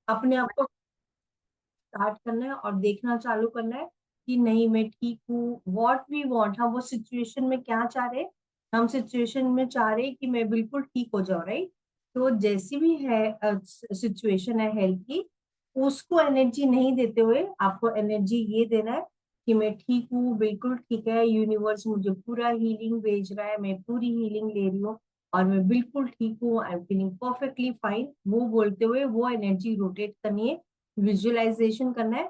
अपने आप को स्टार्ट करना है और देखना चालू करना है कि नहीं मैं ठीक हूँ। व्हाट वी वांट, हम वो सिचुएशन में क्या चाह रहे हैं। हम सिचुएशन में चाह रहे हैं कि मैं बिल्कुल ठीक हो जाऊं, राइट। तो जैसी भी है सिचुएशन है हेल्थ की, उसको एनर्जी नहीं देते हुए आपको एनर्जी ये देना है कि मैं ठीक हूँ, बिल्कुल ठीक है, यूनिवर्स मुझे पूरा हीलिंग भेज रहा है, मैं पूरी हीलिंग ले रही हूँ और मैं बिल्कुल ठीक हूँ, I am feeling perfectly fine, वो बोलते हुए वो एनर्जी रोटेट करनी है। विजुअलाइजेशन करना है,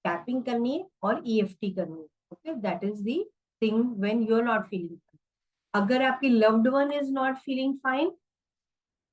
टैपिंग करनी है और ईएफटी करनी है। Okay, that is the thing when you are not feeling. अगर आपकी loved one is not feeling fine,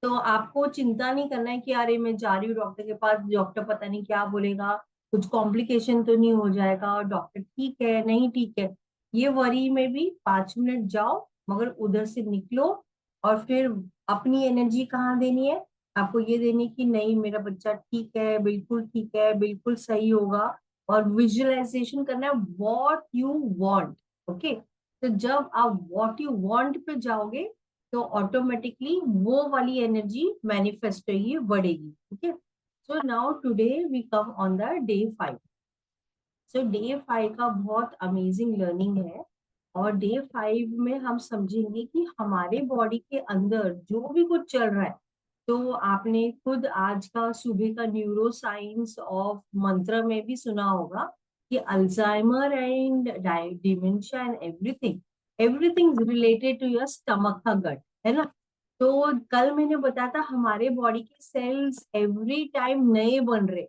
तो आपको चिंता नहीं करना है कि अरे मैं जा रही हूँ डॉक्टर के पास, डॉक्टर पता नहीं क्या बोलेगा, कुछ कॉम्प्लिकेशन तो नहीं हो जाएगा, और डॉक्टर ठीक है नहीं ठीक है, ये वरी में भी 5 मिनट जाओ, मगर उधर से निकलो। और फिर अपनी एनर्जी कहाँ देनी है, आपको ये देनी कि नहीं मेरा बच्चा ठीक है, बिल्कुल ठीक है, बिल्कुल सही होगा। और विजुअलाइजेशन करना है वॉट यू वॉन्ट। ओके, तो जब आप वॉट यू वॉन्ट पे जाओगे तो ऑटोमेटिकली वो वाली एनर्जी मैनिफेस्ट होगी, बढ़ेगी। ठीक है। So now today we come on the day 5। So day 5 का बहुत अमेजिंग लर्निंग है। और डे 5 में हम समझेंगे कि हमारे बॉडी के अंदर जो भी कुछ चल रहा है। तो आपने खुद आज का सुबह का न्यूरो साइंस ऑफ मंत्र में भी सुना होगा कि Alzheimer and dementia and everything, everything related to your stomach का गट, है ना। तो कल मैंने बताया था हमारे बॉडी के सेल्स एवरी टाइम नए बन रहे,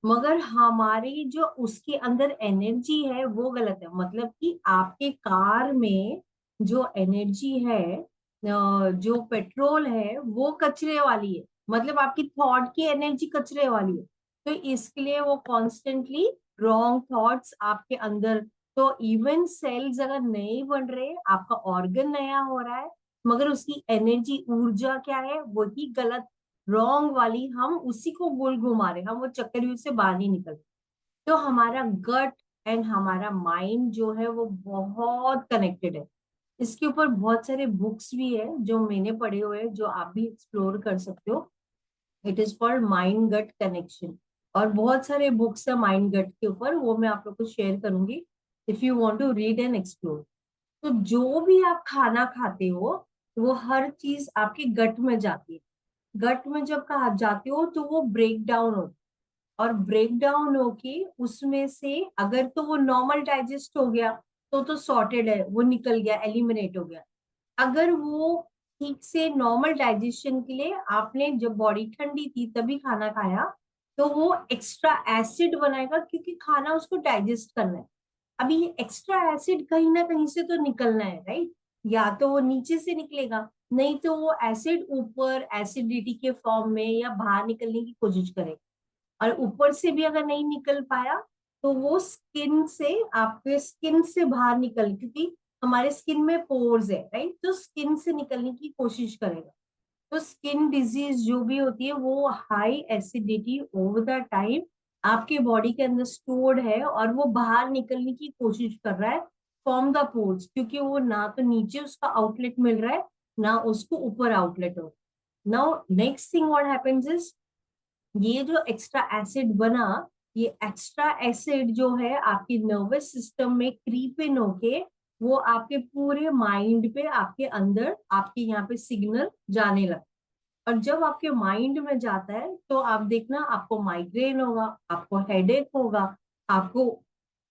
मगर हमारी जो उसके अंदर एनर्जी है वो गलत है। मतलब कि आपके कार में जो एनर्जी है, जो पेट्रोल है वो कचरे वाली है, मतलब आपकी थॉट की एनर्जी कचरे वाली है। तो इसके लिए वो कॉन्स्टेंटली रॉन्ग थॉट्स आपके अंदर। तो इवन सेल्स अगर नए बन रहे, आपका ऑर्गन नया हो रहा है, मगर उसकी एनर्जी ऊर्जा क्या है, वही गलत, रॉन्ग वाली, हम उसी को गोल घुमा रहे, हम वो चक्करव्यूह से बाहर नहीं निकल। तो हमारा गट एंड हमारा माइंड जो है वो बहुत कनेक्टेड है। इसके ऊपर बहुत सारे बुक्स भी है जो मैंने पढ़े हुए हैं, जो आप भी एक्सप्लोर कर सकते हो। It is called mind gut connection. और बहुत सारे बुक्स है माइंड गट के ऊपर, वो मैं आप लोग को शेयर करूंगी if you want to read and explore. तो जो भी आप खाना खाते हो, वो हर चीज आपके गट में जाती है। गट में जब कहा जाते हो तो वो ब्रेक डाउन होती है, और ब्रेक डाउन होके उसमें से अगर तो वो नॉर्मल डाइजेस्ट हो गया तो सॉर्टेड है, वो निकल गया, एलिमिनेट हो गया। अगर वो ठीक से नॉर्मल डाइजेशन के लिए आपने जब बॉडी ठंडी थी तभी खाना खाया, तो वो एक्स्ट्रा एसिड बनाएगा, क्योंकि खाना उसको डाइजेस्ट करना है। अभी ये एक्स्ट्रा एसिड कहीं ना कहीं से तो निकलना है, राइट। या तो वो नीचे से निकलेगा, नहीं तो वो एसिड ऊपर एसिडिटी के फॉर्म में या बाहर निकलने की कोशिश करेगा। और ऊपर से भी अगर नहीं निकल पाया, तो वो स्किन से, आपके स्किन से बाहर निकल, क्योंकि हमारे स्किन में पोर्स है, राइट, तो स्किन से निकलने की कोशिश करेगा। तो स्किन डिजीज जो भी होती है वो high acidity over the time आपके बॉडी के अंदर स्टोर्ड है, और वो बाहर निकलने की कोशिश कर रहा है फ्रॉम द पोर्स, क्योंकि वो ना तो नीचे उसका आउटलेट मिल रहा है, ना उसको ऊपर आउटलेट हो। Now next thing what happens is, ये जो एक्स्ट्रा एसिड बना, ये एक्स्ट्रा एसिड जो है आपके नर्वस सिस्टम में क्रीप इन होके वो आपके पूरे माइंड पे, आपके अंदर, आपके यहाँ पे सिग्नल जाने लगा। और जब आपके माइंड में जाता है तो आप देखना आपको माइग्रेन होगा, आपको हेडेक होगा, आपको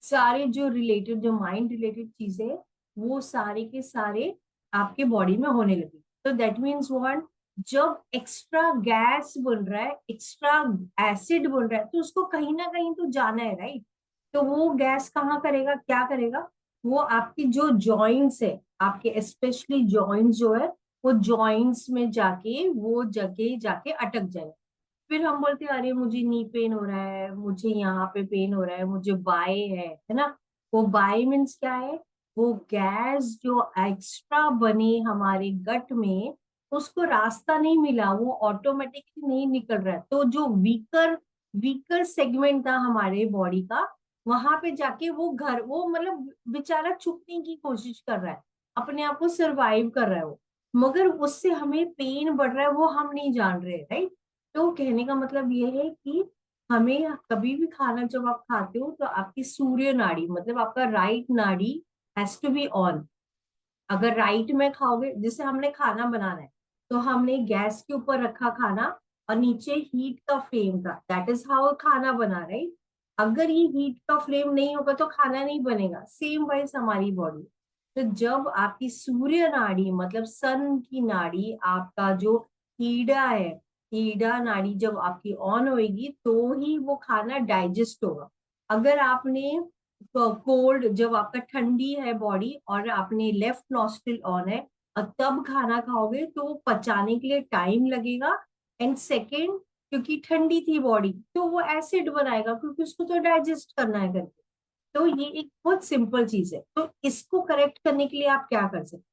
सारे जो रिलेटेड, जो माइंड रिलेटेड चीजें हैं, वो सारे के सारे आपके बॉडी में होने लगे। तो दैट मीन्स व्हाट, जब एक्स्ट्रा गैस बन रहा है, एक्स्ट्रा एसिड बन रहा है, तो उसको कहीं ना कहीं तो जाना है, राइट। तो वो गैस कहाँ करेगा, क्या करेगा, वो आपकी जो जॉइंट्स है, आपके स्पेशली जॉइंट्स जो है, वो जॉइंट्स में जाके वो जगह जाके अटक जाए। फिर हम बोलते हैं अरे मुझे नी पेन हो रहा है, मुझे यहाँ पे पेन हो रहा है, मुझे बाय है ना। वो बाय मीन्स क्या है, वो गैस जो एक्स्ट्रा बने हमारे गट में, उसको रास्ता नहीं मिला, वो ऑटोमेटिकली नहीं निकल रहा है। तो जो वीकर वीकर सेगमेंट था हमारे बॉडी का, वहां पे जाके वो घर, वो मतलब बेचारा छुपने की कोशिश कर रहा है, अपने आप को सरवाइव कर रहा है वो, मगर उससे हमें पेन बढ़ रहा है वो हम नहीं जान रहे, राइट। तो कहने का मतलब ये है कि हमें कभी भी खाना जब आप खाते हो तो आपकी सूर्य नाड़ी मतलब आपका राइट नाड़ी हैज टू बी ऑन। अगर राइट में खाओगे, जैसे हमने खाना बनाना है तो हमने गैस के ऊपर रखा खाना और नीचे हीट का फ्लेम था, दैट इज हाउ खाना बना, राइट। अगर ये हीट का फ्लेम नहीं होगा तो खाना नहीं बनेगा। सेम वाइज हमारी बॉडी। तो जब आपकी सूर्य नाड़ी मतलब सन की नाड़ी, आपका जो ईड़ा है, ईड़ा नाड़ी जब आपकी ऑन होगी तो ही वो खाना डाइजेस्ट होगा। अगर आपने कोल्ड, जब आपका ठंडी है बॉडी और आपने लेफ्ट नॉस्ट्रिल ऑन है और तब खाना खाओगे तो वो पचाने के लिए टाइम लगेगा। एंड सेकेंड, क्योंकि ठंडी थी बॉडी तो वो एसिड बनाएगा क्योंकि उसको तो डाइजेस्ट करना है करके। तो ये एक बहुत सिंपल चीज है। तो इसको करेक्ट करने के लिए आप क्या कर सकते हैं,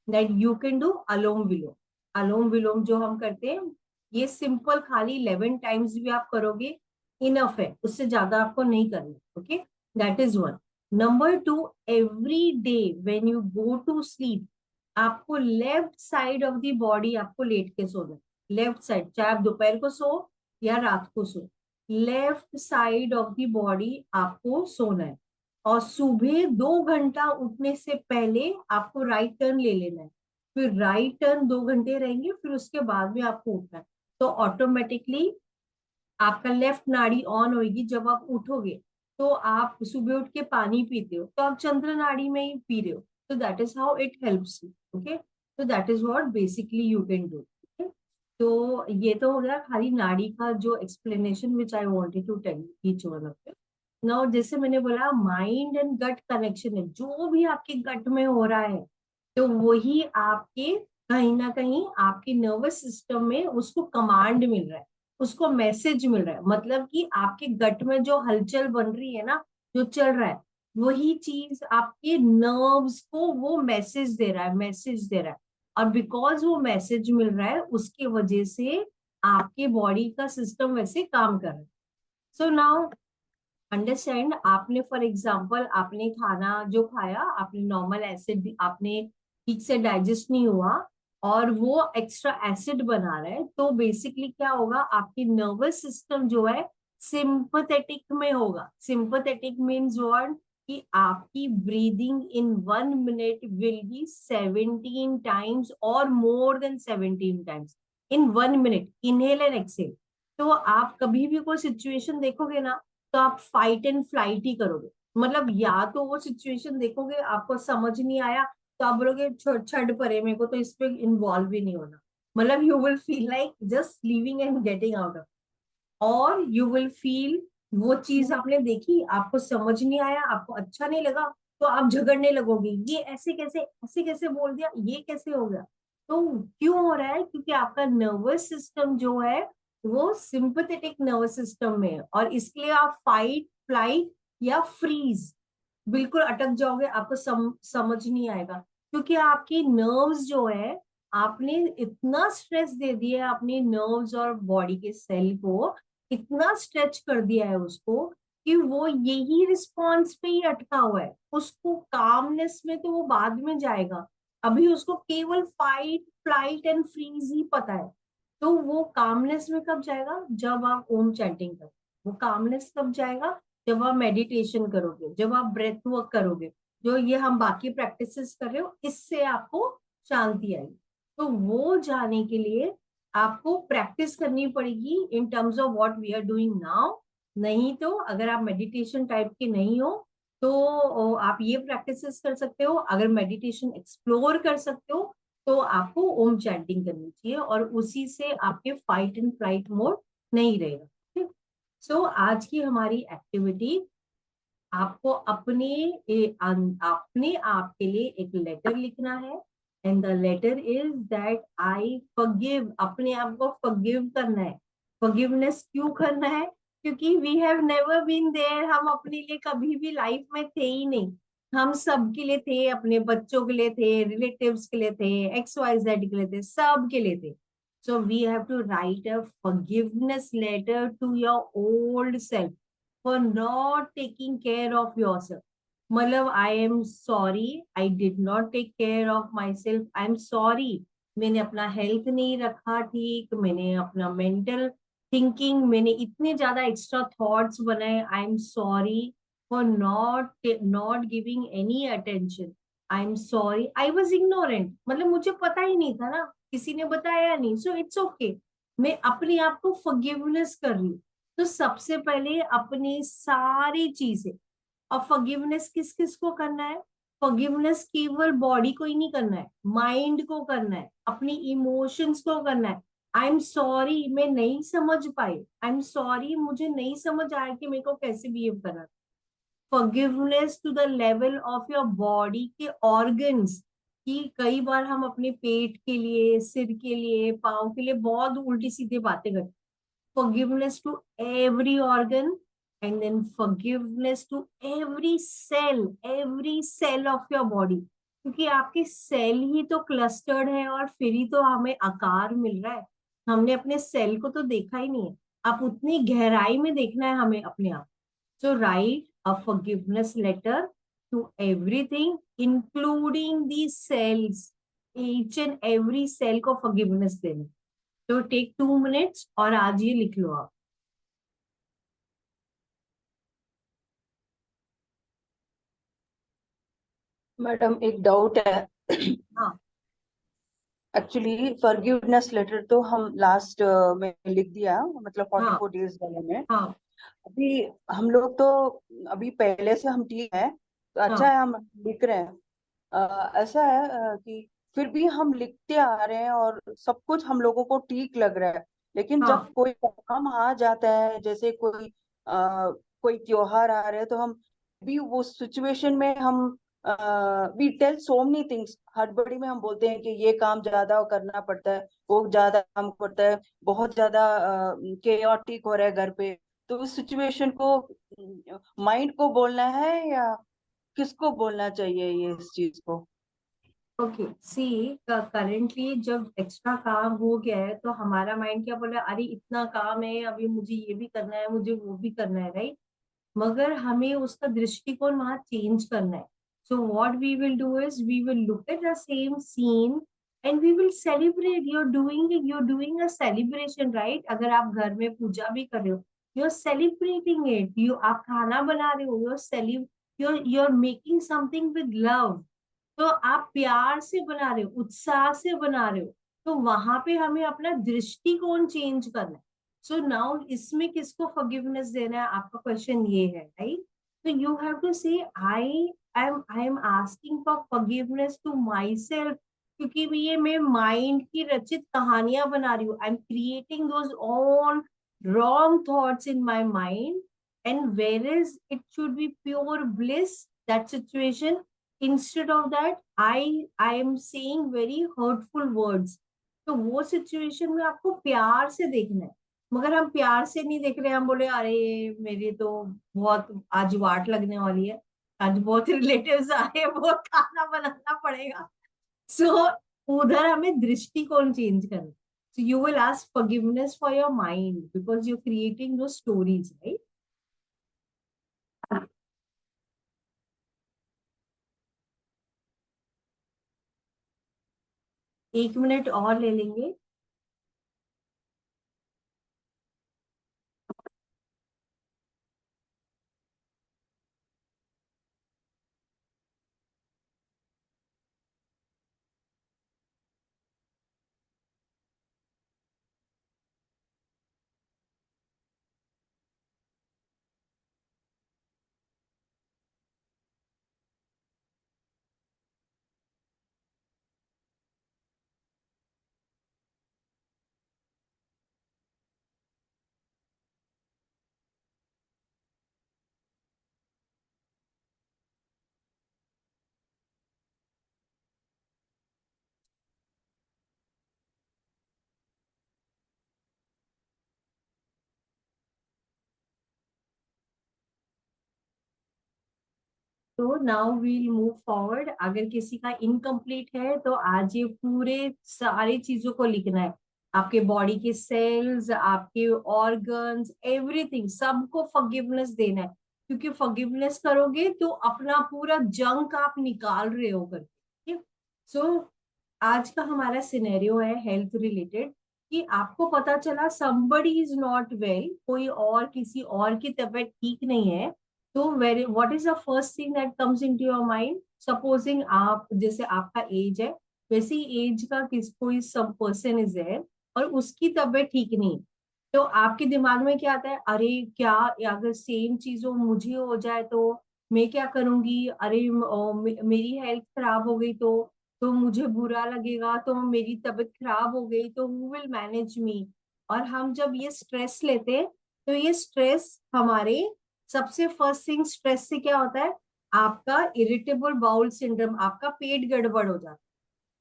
दैट यू कैन डू अलोम विलोम। अलोम विलोम जो हम करते हैं, ये सिंपल खाली 11 टाइम्स भी आप करोगे इनफ है, उससे ज्यादा आपको नहीं करना। Okay, that is one. Number two, every day when you go to sleep आपको left side of the body आपको लेट के सोना है। लेफ्ट साइड, चाहे आप दोपहर को सो या रात को सो, left side of the body आपको सोना है। और सुबह 2 घंटा उठने से पहले आपको राइट टर्न ले लेना है। फिर राइट टर्न 2 घंटे रहेंगे, फिर उसके बाद में आपको उठना है। तो ऑटोमेटिकली आपका लेफ्ट नाड़ी ऑन होगी। जब आप उठोगे तो आप सुबह उठ के पानी पीते हो तो आप चंद्र नाड़ी में ही पी रहे हो। तो that is how it helps you. Okay, तो that is what basically you can do. तो ये तो हो गया खाली नाड़ी का जो explanation which I wanted to tell each one of it. Now जैसे मैंने बोला माइंड एंड गट कनेक्शन है, जो भी आपके गट में हो रहा है तो वही आपके कहीं ना कहीं आपके नर्वस सिस्टम में उसको कमांड मिल रहा है, उसको मैसेज मिल रहा है। मतलब कि आपके गट में जो हलचल बन रही है ना, जो चल रहा है, वही चीज आपके नर्व्स को वो मैसेज दे रहा है, मैसेज दे रहा है। और बिकॉज वो मैसेज मिल रहा है उसकी वजह से आपके बॉडी का सिस्टम वैसे काम कर रहा है। सो नाउ अंडरस्टैंड, आपने फॉर एग्जाम्पल आपने खाना जो खाया, आपने नॉर्मल एसिड आपने ठीक से डाइजेस्ट नहीं हुआ और वो एक्स्ट्रा एसिड बना रहा है, तो बेसिकली क्या होगा, आपकी नर्वस सिस्टम जो है सिंपथेटिक में होगा। सिंपथेटिक मीन्स व्हाट, कि आपकी breathing in 1 minute will be 17 times और more than 17 times in 1 minute, inhale and exhale. तो आप कभी भी कोई सिचुएशन देखोगे ना तो आप फाइट एंड फ्लाइट ही करोगे। मतलब या तो वो सिचुएशन देखोगे आपको समझ नहीं आया तो आप बोलोगे छड़ परे, मेरे को तो इस पे इन्वॉल्व ही नहीं होना। मतलब you will feel like just leaving and getting out of. और यू विल फील, वो चीज आपने देखी, आपको समझ नहीं आया, आपको अच्छा नहीं लगा, तो आप झगड़ने लगोगे, ये ऐसे कैसे बोल दिया, ये कैसे हो गया। तो क्यों हो रहा है, क्योंकि आपका नर्वस सिस्टम जो है वो सिंपथेटिक नर्वस सिस्टम में है। और इसके लिए आप फाइट फ्लाइट या फ्रीज बिल्कुल अटक जाओगे, आपको समझ नहीं आएगा। क्योंकि आपकी नर्व्स जो है, आपने इतना स्ट्रेस दे दिया है अपनी नर्व्स और बॉडी के सेल को, इतना स्ट्रेच कर दिया है उसको कि वो यही रिस्पॉन्स पे ही अटका हुआ है। उसको कामनेस में तो वो बाद में जाएगा, अभी उसको केवल फाइट फ्लाइट एंड फ्रीज ही पता है। तो वो कामनेस में कब जाएगा, जब आप ओम चैंटिंग करो। वो कामनेस कब जाएगा, जब आप मेडिटेशन करोगे, जब आप ब्रेथ वर्क करोगे, जो ये हम बाकी प्रैक्टिसेस कर रहे हो, इससे आपको शांति आएगी। तो वो जाने के लिए आपको प्रैक्टिस करनी पड़ेगी in terms of what we are doing now. नहीं तो अगर आप मेडिटेशन टाइप के नहीं हो तो आप ये प्रैक्टिसेस कर सकते हो। अगर मेडिटेशन एक्सप्लोर कर सकते हो तो आपको ओम चैंटिंग करनी चाहिए और उसी से आपके फाइट एंड फ्लाइट मोड नहीं रहेगा। सो आज की हमारी एक्टिविटी, आपको अपने आप के लिए एक लेटर लिखना है। And the letter is that I forgive, अपने आप को फॉरगिव करना है। फॉरगिवनेस क्यों करना है, क्योंकि we have never been there, हम अपने लिए कभी भी लाइफ में थे ही नहीं। हम सबके लिए थे, अपने बच्चों के लिए थे, रिलेटिव्स के लिए थे, एक्स वाई जेड के लिए थे, सब के लिए थे। So we have to write a forgiveness letter to your old self for not taking care of yourself. मतलब I am sorry, I did not take care of myself, I am sorry, मैंने अपना health नहीं रखा ठीक, मैंने अपना mental thinking, मैंने इतने ज्यादा एक्स्ट्रा थॉट्स बनाए, आई am sorry for not giving any attention, I am sorry, I was ignorant, मतलब मुझे पता ही नहीं था ना, किसी ने बताया नहीं, सो इट्स ओके, मैं अपने आप को फॉरगिवनेस कर रही हूँ। तो सबसे पहले अपनी सारी चीजें, और फॉरगिवनेस किस किस को करना है? फॉरगिवनेस केवल बॉडी को ही नहीं करना है, माइंड को करना है, अपनी इमोशंस को करना है। आई एम सॉरी मैं नहीं समझ पाई, आई एम सॉरी मुझे नहीं समझ आया कि मेरे को कैसे बिहेव करना। Forgiveness to the level of your body के ऑर्गन्स, कि कई बार हम अपने पेट के लिए, सिर के लिए, पाँव के लिए बहुत उल्टी सीधी बातें करते। forgiveness to every organ, and then forgiveness to every cell of your body, क्योंकि आपके सेल ही तो क्लस्टर्ड है और फिर ही तो हमें आकार मिल रहा है। हमने अपने सेल को तो देखा ही नहीं है, आप उतनी गहराई में देखना है हमें अपने आप। So write a forgiveness letter to everything including the cells, each and every cell को forgiveness देना। तो टेक 2 मिनट्स और आज ये लिख लो आप। मैडम एक डाउट है। हाँ एक्चुअली फॉरगिवनेस लेटर तो हम लास्ट में लिख दिया, मतलब फोर्टी हाँ फोर डेज वाले में। हाँ अभी हम लोग तो अभी पहले से हम ठीक है, तो अच्छा हाँ है हम लिख रहे हैं। ऐसा है कि फिर भी हम लिखते आ रहे हैं और सब कुछ हम लोगों को ठीक लग रहा है, लेकिन जब हाँ। कोई काम आ जाता है, जैसे कोई त्योहार आ रहे हैं, तो हम भी वो सिचुएशन में हम we tell so many things, हड़बड़ी में हम बोलते हैं कि ये काम ज्यादा करना पड़ता है, वो ज्यादा काम पड़ता है, बहुत ज्यादा केओटिक हो रहा है घर पे। तो उस सिचुएशन को माइंड को बोलना है या किसको बोलना चाहिए ये इस चीज को? ओके सी, करेंटली जब एक्स्ट्रा काम हो गया है तो हमारा माइंड क्या बोला, अरे इतना काम है, अभी मुझे ये भी करना है, मुझे वो भी करना है, राइट? मगर हमें उसका दृष्टिकोण वहां चेंज करना है। So what we will do is we will look at the same scene and we will celebrate, you are doing a celebration, right? अगर आप घर में पूजा भी कर रहे हो, you are celebrating it, you आप खाना बना रहे हो, you are making something with love, तो आप प्यार से बना रहे हो, उत्साह से बना रहे हो। तो वहां पे हमें अपना दृष्टिकोण चेंज करना है। सो नाउ इसमें किसको फॉरगिवनेस देना है, आपका क्वेश्चन ये है, राइट? तो you have to say I am asking for forgiveness to myself, क्योंकि भी ये मैं माइंड की रचित कहानियां बना रही हूँ, I am creating those on wrong thoughts in my mind, and where is it should be pure bliss, that situation, instead of that I am saying very hurtful words. तो वो सिचुएशन में आपको प्यार से देखना है। मगर हम प्यार से नहीं देख रहे, हम बोले अरे मेरी तो बहुत आज वाट लगने वाली है, आज बहुत रिलेटिव्स आए, बहुत खाना बनाना पड़ेगा। सो उधर हमें दृष्टिकोण चेंज करना। So you will ask forgiveness for your mind because you creating दो स्टोरीज, राइट? 1 मिनट और ले लेंगे। तो नाउ वील मूव फॉरवर्ड, अगर किसी का इनकम्प्लीट है तो आज ये पूरे सारी चीजों को लिखना है, आपके बॉडी के सेल्स, आपके ऑर्गन्स, एवरीथिंग, सबको फॉरगिवनेस देना है, क्योंकि फॉरगिवनेस करोगे तो अपना पूरा जंक आप निकाल रहे हो करके, ठीक? सो आज का हमारा सिनेरियो है हेल्थ रिलेटेड। कि आपको पता चला somebody is not well, कोई और किसी और की तबीयत ठीक नहीं है, तो very what is the first thing that comes into your mind? Supposing आप, जैसे आपका एज है, वैसे ही एज का कोई सम पर्सन इज देयर और उसकी तबीयत ठीक नहीं, तो आपके दिमाग में क्या आता है? अरे क्या, अगर सेम चीज वो मुझे हो जाए तो मैं क्या करूंगी? अरे मेरी हेल्थ खराब हो गई तो मुझे बुरा लगेगा, तो मेरी तबीयत खराब हो गई तो हु विल मैनेज मी? और हम जब ये स्ट्रेस लेते हैं, तो ये स्ट्रेस हमारे, सबसे फर्स्ट थिंग स्ट्रेस से क्या होता है? आपका इरिटेबल बाउल सिंड्रोम, आपका पेट गड़बड़ हो जाता है।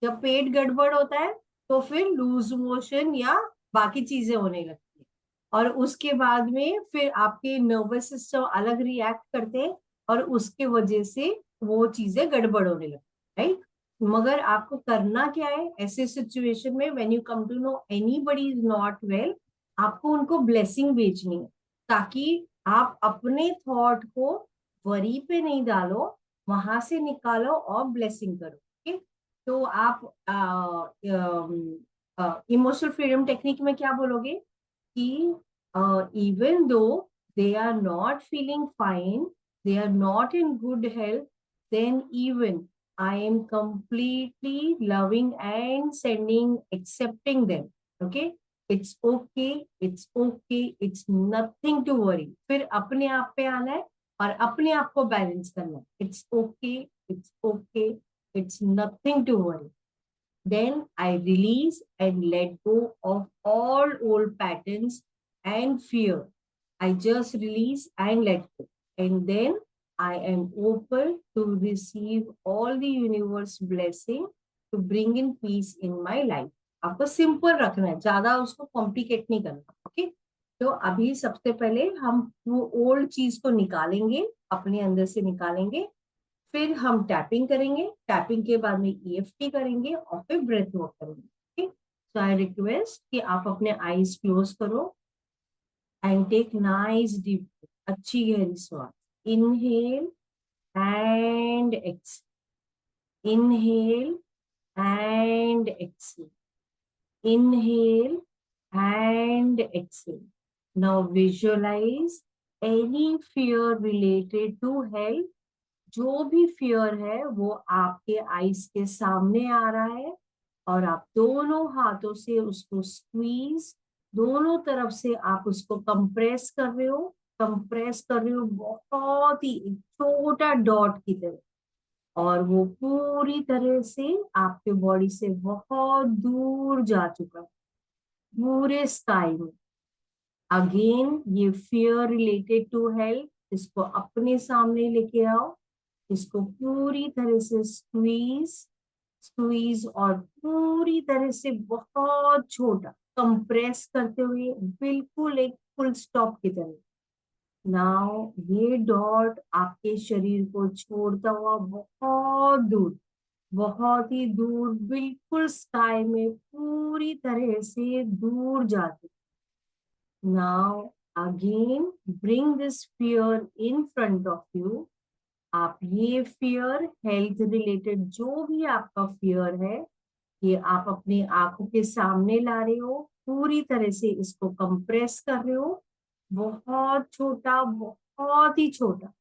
जब पेट गड़बड़ होता है तो फिर लूज मोशन या बाकी चीजें होने लगती है, और उसके बाद में फिर आपके नर्वस सिस्टम अलग रिएक्ट करते हैं, और उसके वजह से वो चीजें गड़बड़ होने लगती है, राइट? मगर आपको करना क्या है ऐसे सिचुएशन में? When you come to know anybody is not well, आपको उनको ब्लेसिंग भेजनी है, ताकि आप अपने थॉट को वरी पे नहीं डालो, वहां से निकालो और ब्लेसिंग करो। ओके? तो आप इमोशनल फ्रीडम टेक्निक में क्या बोलोगे कि even though they are not feeling fine, they are not in good health, then even I am completely loving and sending, accepting them. Okay? It's okay, it's okay, it's nothing to worry. फिर अपने आप पे आना है और अपने आप को बैलेंस करना है. It's okay, it's okay, it's nothing to worry. Then I release and let go of all old patterns and fear. I just release and let go. And then I am open to receive all the universe blessing to bring in peace in my life. आपको simple रखना है, ज्यादा उसको complicate नहीं करना। Okay? तो अभी सबसे पहले हम वो ओल्ड चीज को निकालेंगे, अपने अंदर से निकालेंगे, फिर हम टैपिंग करेंगे, टैपिंग के बाद में ईएफटी करेंगे और फिर ब्रेथ वर्क करेंगे। ठीक? सो आई रिक्वेस्ट कि आप अपने आईज क्लोज करो एंड टेक नाइस डीप, अच्छी गहरी श्वास। Inhale and exhale, inhale and exhale, inhale and exhale. Now visualize any fear related to health, जो भी फियर है वो आपके आईज के सामने आ रहा है, और आप दोनों हाथों से उसको स्क्वीज, दोनों तरफ से आप उसको कंप्रेस कर रहे हो, कंप्रेस कर रहे हो बहुत ही एक छोटा डॉट की तरह, और वो पूरी तरह से आपके बॉडी से बहुत दूर जा चुका है, पूरे स्काई में। अगेन ये फियर रिलेटेड टू हेल्थ, इसको अपने सामने लेके आओ, इसको पूरी तरह से स्क्वीज, स्क्वीज, और पूरी तरह से बहुत छोटा कंप्रेस करते हुए बिल्कुल एक फुल स्टॉप की तरह। नाउ ये डॉट आपके शरीर को छोड़ता हुआ बहुत दूर, बहुत ही दूर, बिल्कुल स्काई में पूरी तरह से दूर जाते। Now again bring this fear in front of you. आप ये फियर, हेल्थ रिलेटेड जो भी आपका फियर है, ये आप अपनी आंखों के सामने ला रहे हो, पूरी तरह से इसको कंप्रेस कर रहे हो, बहुत छोटा, बहुत ही छोटा,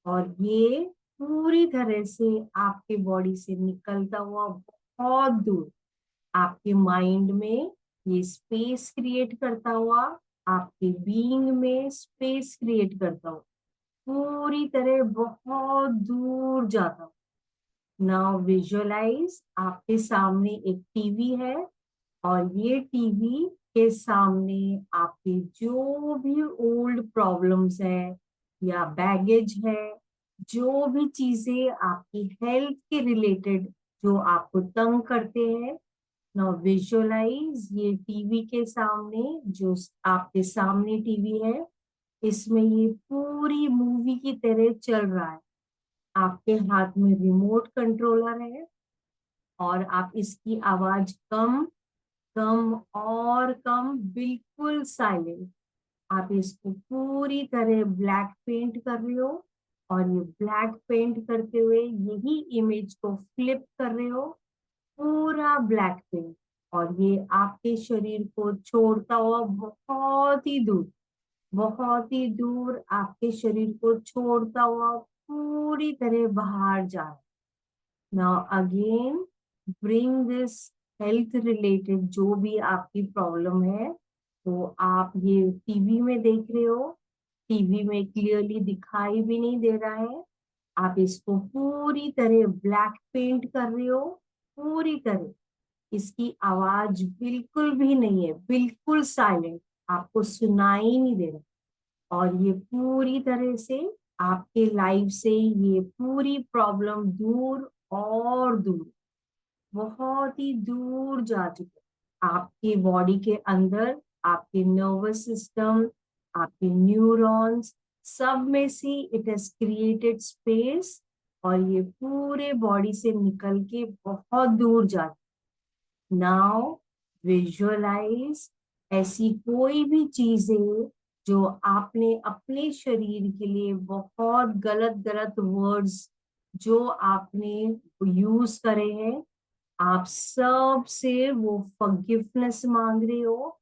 और ये पूरी तरह से आपके बॉडी से निकलता हुआ बहुत दूर, आपके माइंड में ये स्पेस क्रिएट करता हुआ, आपके बीइंग में स्पेस क्रिएट करता हुआ पूरी तरह बहुत दूर जाता हूँ। नाउ विजुअलाइज आपके सामने एक टीवी है, और ये टीवी के सामने आपके जो भी ओल्ड प्रॉब्लम्स है या बैगेज है, जो भी चीजें आपकी हेल्थ के रिलेटेड जो आपको तंग करते हैं, नाउ विजुअलाइज ये टीवी के सामने, जो आपके सामने टीवी है, इसमें ये पूरी मूवी की तरह चल रहा है। आपके हाथ में रिमोट कंट्रोलर है, और आप इसकी आवाज कम, कम और कम, बिल्कुल साइलेंट, आप इसको पूरी तरह ब्लैक पेंट कर रहे हो, और ये ब्लैक पेंट करते हुए यही इमेज को फ्लिप कर रहे हो, पूरा ब्लैक पेंट, और ये आपके शरीर को छोड़ता हुआ बहुत ही दूर आपके शरीर को छोड़ता हुआ पूरी तरह बाहर जा रहा है। Now again bring this health related जो भी आपकी प्रॉब्लम है, तो आप ये टीवी में देख रहे हो, टीवी में क्लियरली दिखाई भी नहीं दे रहा है। आप इसको पूरी तरह ब्लैक पेंट कर रहे हो, पूरी तरह इसकी आवाज बिल्कुल भी नहीं है, बिल्कुल साइलेंट, आपको सुनाई नहीं दे रहा। और ये पूरी तरह से आपके लाइफ से ये पूरी प्रॉब्लम दूर और दूर, बहुत ही दूर जा चुके हैं। आपकी बॉडी के अंदर आपके नर्वस सिस्टम, आपके न्यूरॉन्स, सब में से इट हैज क्रिएटेड स्पेस, और ये पूरे बॉडी से निकल के बहुत दूर जा। नाउ विजुअलाइज ऐसी कोई भी चीजें जो आपने अपने शरीर के लिए बहुत गलत गलत वर्ड्स जो आपने यूज करे हैं, आप सब से वो फॉरगिवनेस मांग रहे हो,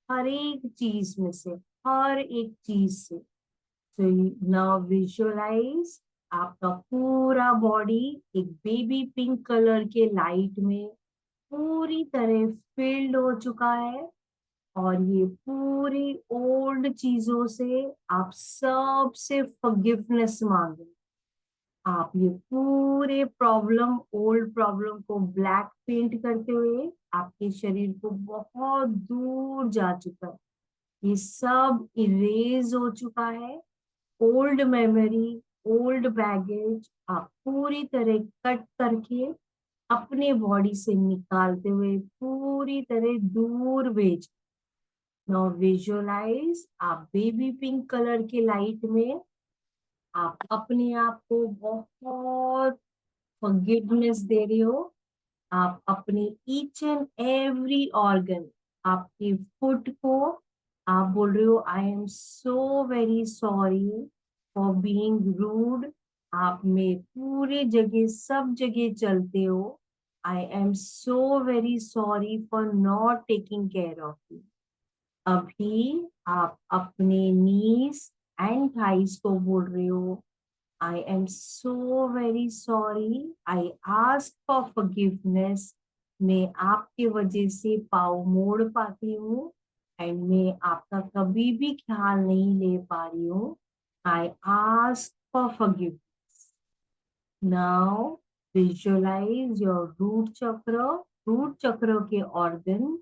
हर एक चीज में से, हर एक चीज से। सो नाउ विजुअलाइज आपका पूरा बॉडी एक बेबी पिंक कलर के लाइट में पूरी तरह फिल्ड हो चुका है, और ये पूरी ओल्ड चीजों से आप सब से फॉरगिवनेस मांगे। आप ये पूरे प्रॉब्लम, ओल्ड प्रॉब्लम को ब्लैक पेंट करते हुए आपके शरीर को बहुत दूर जा चुका है, ये सब इरेज हो चुका है। ओल्ड मेमोरी, ओल्ड बैगेज आप पूरी तरह कट करके अपने बॉडी से निकालते हुए पूरी तरह दूर भेज। नाउ विजुअलाइज आप बेबी पिंक कलर के लाइट में आप अपने आप को बहुत फॉरगिवनेस दे रहे हो। आप अपने ईच एंड एवरी ऑर्गन, आपके फुट को आप बोल रहे हो I am so very sorry for being rude. आप में पूरे जगह सब जगह चलते हो, I am so very sorry for not taking care of you. अभी आप अपने नीज एंड थाइस को बोल रहे हो I am so very sorry, I ask for forgiveness. मैं आपके वजह से पाँव मोड़ पाती हूँ, एंड मैं आपका कभी भी ख्याल नहीं ले पा रही हूँ। I ask for forgiveness. Now visualize your root chakra, root chakra के ऑर्गन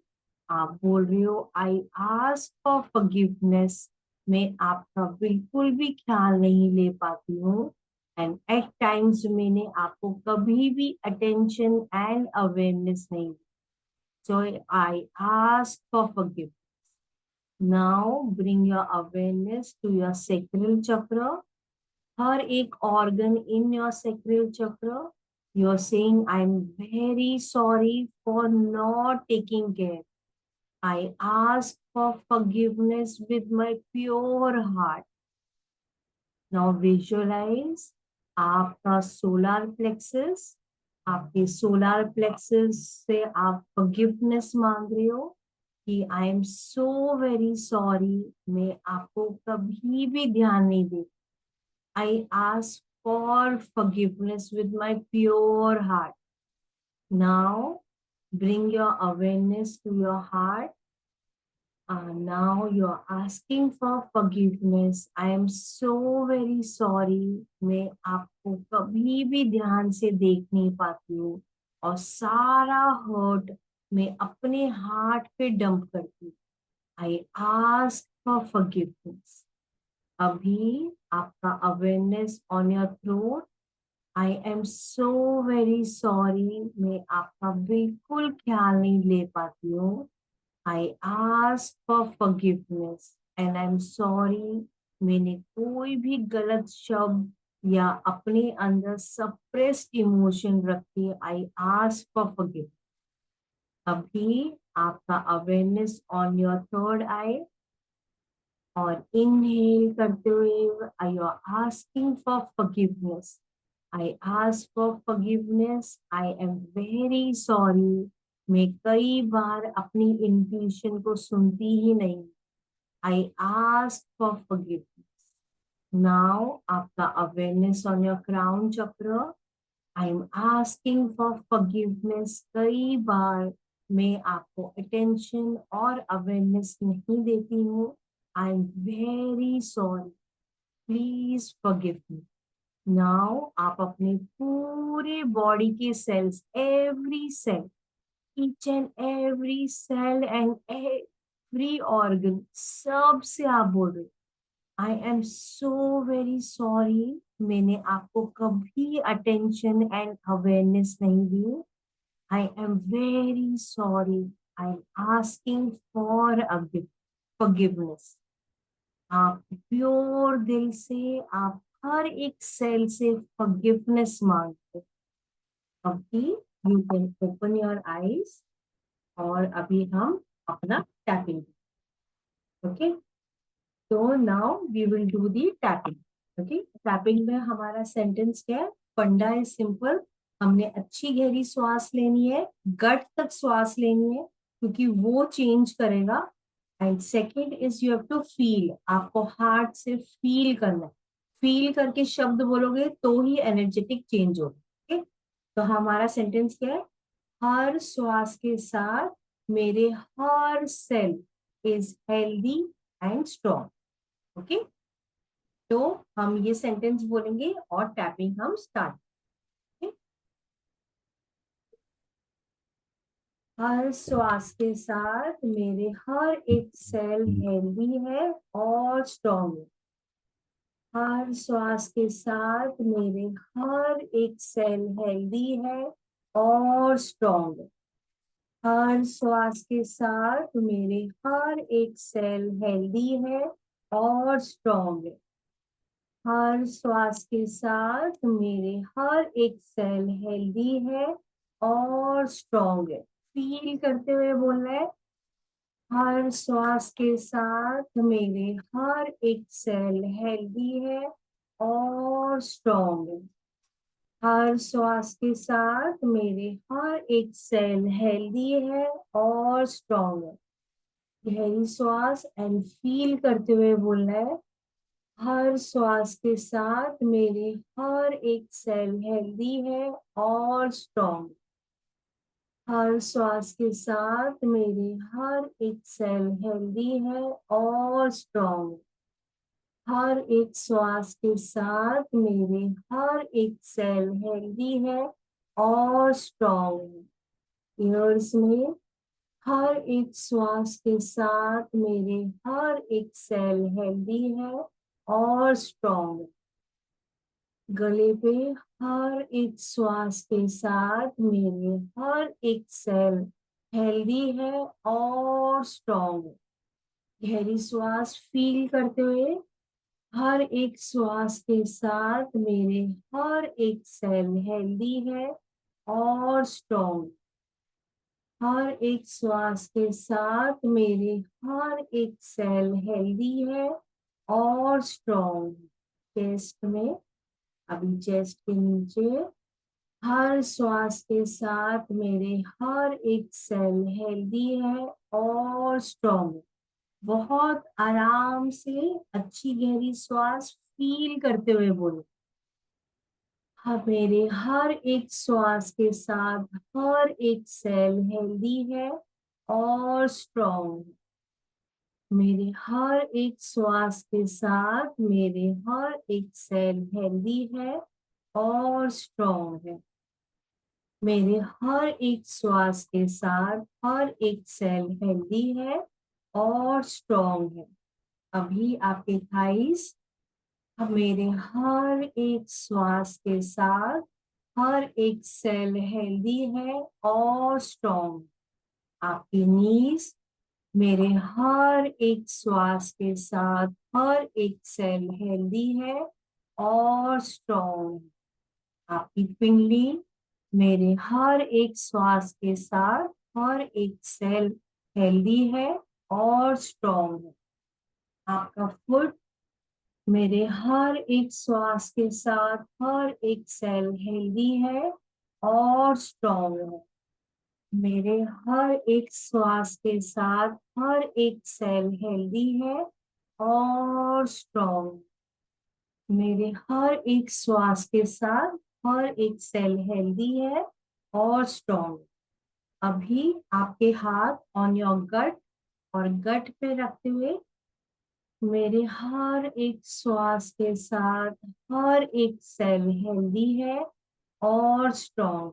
आप बोल रहे हो आई आस्क फॉर फॉरगिवनेस। मैं आपका बिल्कुल भी ख्याल नहीं ले पाती हूँ, एंड एट टाइम्स मैंने आपको कभी भी अटेंशन एंड अवेयरनेस नहीं दी। So I ask for forgiveness. Now bring your awareness to your sacral chakra, हर एक organ in your sacral chakra. You're saying, I'm very sorry for not taking care. I ask for forgiveness with my pure heart. Now visualize आपका solar plexus, आपके solar plexus से आप forgiveness मांग रहे हो कि आई एम सो वेरी सॉरी, मैं आपको कभी भी ध्यान नहीं दे। I ask for forgiveness with my pure heart. Now, bring your awareness to your heart. Now you're asking for forgiveness. I am so very sorry. मैं आपको कभी भी ध्यान से देख नहीं पाती हूँ, और सारा हर्ट मैं अपने हार्ट पे डंप करती हूँ। I ask for forgiveness. अभी आपका awareness on your throat, I am so very sorry, मैं आपका बिल्कुल ख्याल नहीं ले पाती हूँ। I ask for forgiveness and I am sorry, मैंने कोई भी गलत शब्द या अपने अंदर सप्रेस्ड इमोशन रख के आई आस्क फॉर फॉरगिवनेस। अभी आपका अवेयरनेस ऑन योर थर्ड आई, और इनहेल करते हुए I R asking for forgiveness. I ask for forgiveness. I am very sorry. मैं कई बार अपनी इंट्यूशन को सुनती ही नहीं। आई आस्क फॉर फॉरगिवनेस। नाउ आपका अवेयरनेस ऑन योर क्राउन चक्र। आई एम आस्किंग फॉर फॉरगिवनेस। कई बार मैं आपको अटेंशन और अवेयरनेस नहीं देती हूँ। I am very sorry, please forgive me. Now आप अपने पूरे बॉडी के cells, every cell, each and every cell and every organ, सब से आप बोल रहे, I am so very sorry, मैंने आपको कभी अटेंशन एंड अवेयरनेस नहीं दी। I am very sorry, I am asking for forgiveness. आप प्योर दिल से, आप हर एक सेल से फॉरगिवनेस मांगते। अभी you can open your eyes और अभी हम अपना टैपिंग। ओके, तो now we will do the tapping. Okay, tapping में हमारा सेंटेंस क्या है? फंडा इज सिंपल। हमने अच्छी गहरी श्वास लेनी है, गट तक श्वास लेनी है, क्योंकि वो चेंज करेगा। And second is you have to feel, आपको हार्ट से फील करना है। फील करके शब्द बोलोगे तो ही एनर्जेटिक चेंज होगा। ओके, तो हमारा सेंटेंस क्या है? हर श्वास के साथ मेरे हर cell is healthy and strong. Okay, तो हम ये सेंटेंस बोलेंगे और टैपिंग हम स्टार्ट। हर श्वास के साथ मेरे हर एक सेल हेल्दी है और स्ट्रॉन्ग है। हर श्वास के साथ मेरे हर एक सेल हेल्दी है और स्ट्रॉन्ग है। हर श्वास के साथ मेरे हर एक सेल हेल्दी है और स्ट्रॉन्ग है। हर श्वास के साथ मेरे हर एक सेल हेल्दी है और स्ट्रॉन्ग है। फील करते हुए बोलना है, हर श्वास के साथ मेरे हर एक सेल हेल्दी है और स्ट्रॉन्ग है। हर श्वास के साथ मेरे हर एक सेल हेल्दी है और स्ट्रॉन्ग है। गहरी श्वास एंड फील करते हुए बोलना है, हर श्वास के साथ मेरे हर एक सेल हेल्दी है और स्ट्रॉन्ग। हर श्वास के साथ मेरे हर एक सेल हेल्दी है और स्ट्रॉन्ग। हर एक श्वास के साथ मेरे हर एक सेल हेल्दी है और स्ट्रॉन्ग। ईयर्स में, हर एक श्वास के साथ मेरे हर एक सेल हेल्दी है और स्ट्रॉन्ग। गले पे, हर एक श्वास के साथ मेरे हर एक सेल हेल्दी है और स्ट्रॉन्ग। गहरी श्वास फील करते हुए, हर एक श्वास के साथ मेरे हर एक सेल हेल्दी है और स्ट्रॉन्ग। हर एक श्वास के साथ मेरे हर एक सेल हेल्दी है और स्ट्रॉन्ग। चेस्ट में, अभी चेस्ट के नीचे, हर श्वास के साथ मेरे हर एक सेल हेल्दी है और स्ट्रॉन्ग। बहुत आराम से अच्छी गहरी श्वास फील करते हुए बोलो, हाँ, मेरे हर एक श्वास के साथ हर एक सेल हेल्दी है और स्ट्रॉन्ग। मेरे हर एक श्वास के साथ मेरे हर एक सेल हेल्दी है और स्ट्रॉन्ग है। मेरे हर एक श्वास के साथ हर एक सेल हेल्दी है और स्ट्रॉन्ग है। अभी आपके थाइस, मेरे हर एक श्वास के साथ हर एक सेल हेल्दी है और स्ट्रॉन्ग। आपकी नीज, मेरे हर एक श्वास के साथ हर एक सेल हेल्दी है और स्ट्रॉन्ग। आपकी पिंडली, मेरे हर एक श्वास के साथ हर एक सेल हेल्दी है और स्ट्रॉन्ग है। आपका फुट, मेरे हर एक श्वास के साथ हर एक सेल हेल्दी है और स्ट्रॉन्ग है। मेरे हर एक श्वास के साथ हर एक सेल हेल्दी है और स्ट्रॉन्ग। मेरे हर एक श्वास के साथ हर एक सेल हेल्दी है और स्ट्रॉन्ग। अभी आपके हाथ ऑन योर गट और गट पे रखते हुए मेरे हर एक श्वास के साथ हर एक सेल हेल्दी है और स्ट्रॉन्ग।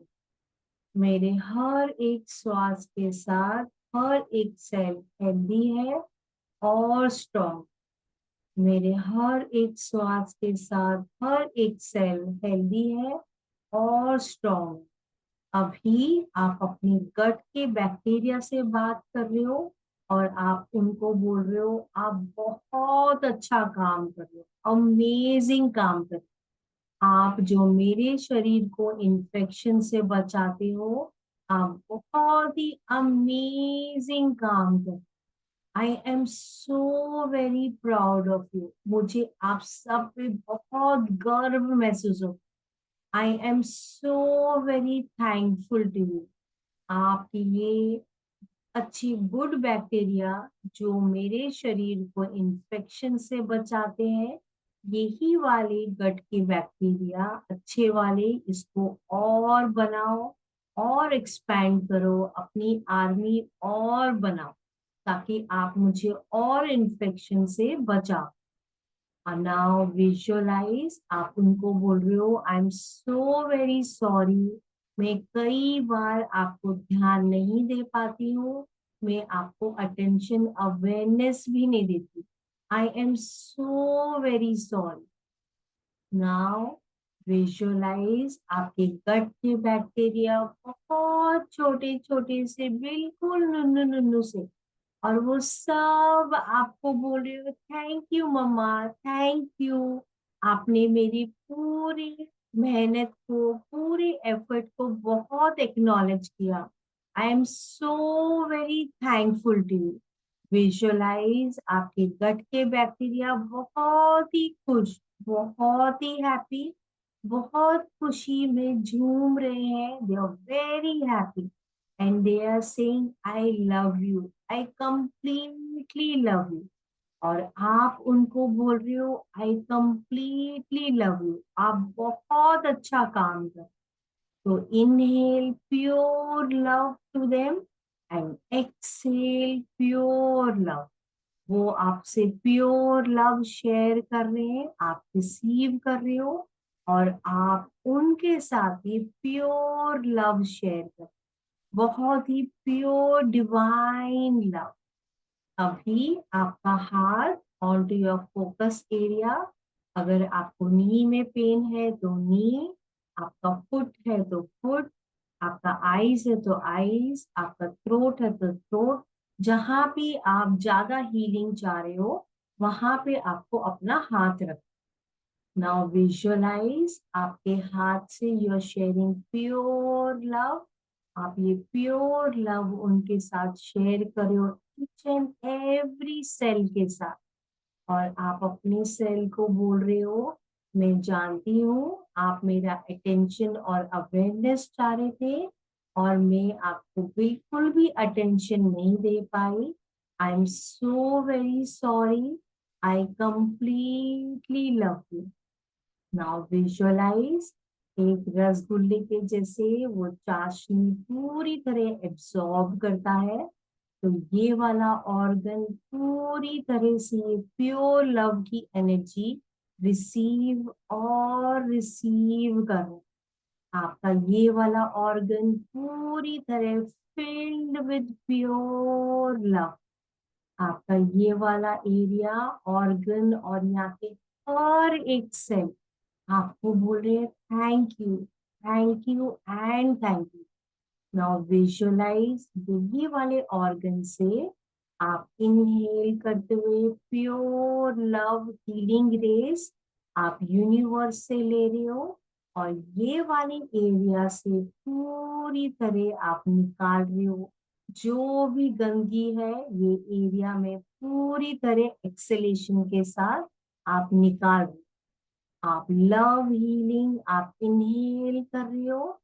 मेरे हर एक श्वास के साथ हर एक सेल हेल्दी है और स्ट्रॉन्ग। मेरे हर एक श्वास के साथ हर एक सेल हेल्दी है और स्ट्रॉन्ग। अभी आप अपनी गट के बैक्टीरिया से बात कर रहे हो और आप उनको बोल रहे हो आप बहुत अच्छा काम कर रहे हो, अमेजिंग काम कर रहे हो। आप जो मेरे शरीर को इन्फेक्शन से बचाते हो, आप बहुत ही अमेजिंग काम कर। I am so very proud of you. मुझे आप सब पे बहुत गर्व महसूस हो। I am so very thankful to you. आपकी ये अच्छी गुड बैक्टीरिया जो मेरे शरीर को इन्फेक्शन से बचाते हैं, यही वाले गट के बैक्टीरिया अच्छे वाले, इसको और बनाओ और एक्सपैंड करो, अपनी आर्मी और बनाओ ताकि आप मुझे और इन्फेक्शन से बचाओ। नाउ विजुअलाइज, आप उनको बोल रहे हो I am so very sorry. मैं कई बार आपको ध्यान नहीं दे पाती हूँ, मैं आपको अटेंशन अवेयरनेस भी नहीं देती। I am so very sorry. Now visualize, आपके गट के बैक्टीरिया बहुत छोटे छोटे से, बिल्कुल नुन्नू नुन्नू से, और वो सब आपको बोल रहे हो thank you mama, thank you. आपने मेरी पूरी मेहनत को, पूरे एफर्ट को बहुत एक्नॉलेज किया। I am so very thankful to you. Visualize, आपके गट के बैक्टीरिया बहुत ही खुश, बहुत ही हैप्पी, बहुत खुशी में झूम रहे हैं। They are very happy and they are saying I love you, I completely love you. और आप उनको बोल रहे हो आई कंप्लीटली लव यू, आप बहुत अच्छा काम कर। तो inhale pure love to them and exhale pure love. वो आपसे प्योर लव शेयर कर रहे हैं, आप रिसीव कर रहे हो और आप उनके साथ ही प्योर लव शेयर कर, बहुत ही प्योर डिवाइन लव। अभी आपका हाथ on to your focus area. अगर आपको नी में पेन है तो नी, आपका फुट है तो फुट, आपका आईज है तो आईज, आपका थ्रोट है तो थ्रोट। जहां भी आप ज्यादा हीलिंग चाह रहे हो वहां पे आपको अपना हाथ रख। नाउ विजुअलाइज, आपके हाथ से you are sharing pure love. आप ये प्योर लव उनके साथ शेयर करो, ईच एंड एवरी सेल के साथ। और आप अपने सेल को बोल रहे हो मैं जानती हूँ आप मेरा अटेंशन और अवेयरनेस चाह रहे थे और मैं आपको बिल्कुल भी अटेंशन नहीं दे पाई। I am so very sorry. I completely love you. Now visualize, एक रसगुल्ले के जैसे वो चाशनी पूरी तरह एब्सॉर्ब करता है, तो ये वाला ऑर्गन पूरी तरह से प्योर लव की एनर्जी रिसीव और रिसीव करो। आपका ये वाला ऑर्गन पूरी तरह फिल्ड विद प्योर लव। आपका ये वाला एरिया, ऑर्गन और यहाँ के हर एक सेल आपको बोल रहे हैं thank you and thank you. Now visualize, ये वाले ऑर्गन से आप इनहेल करते हुए प्योर लव हीलिंग रेस आप यूनिवर्स से ले रहे हो और ये वाली एरिया से पूरी तरह आप निकाल रहे हो जो भी गंदगी है। ये एरिया में पूरी तरह एक्सेलेशन के साथ आप निकाल रहे हो। आप लव हीलिंग आप इनहेल कर रहे हो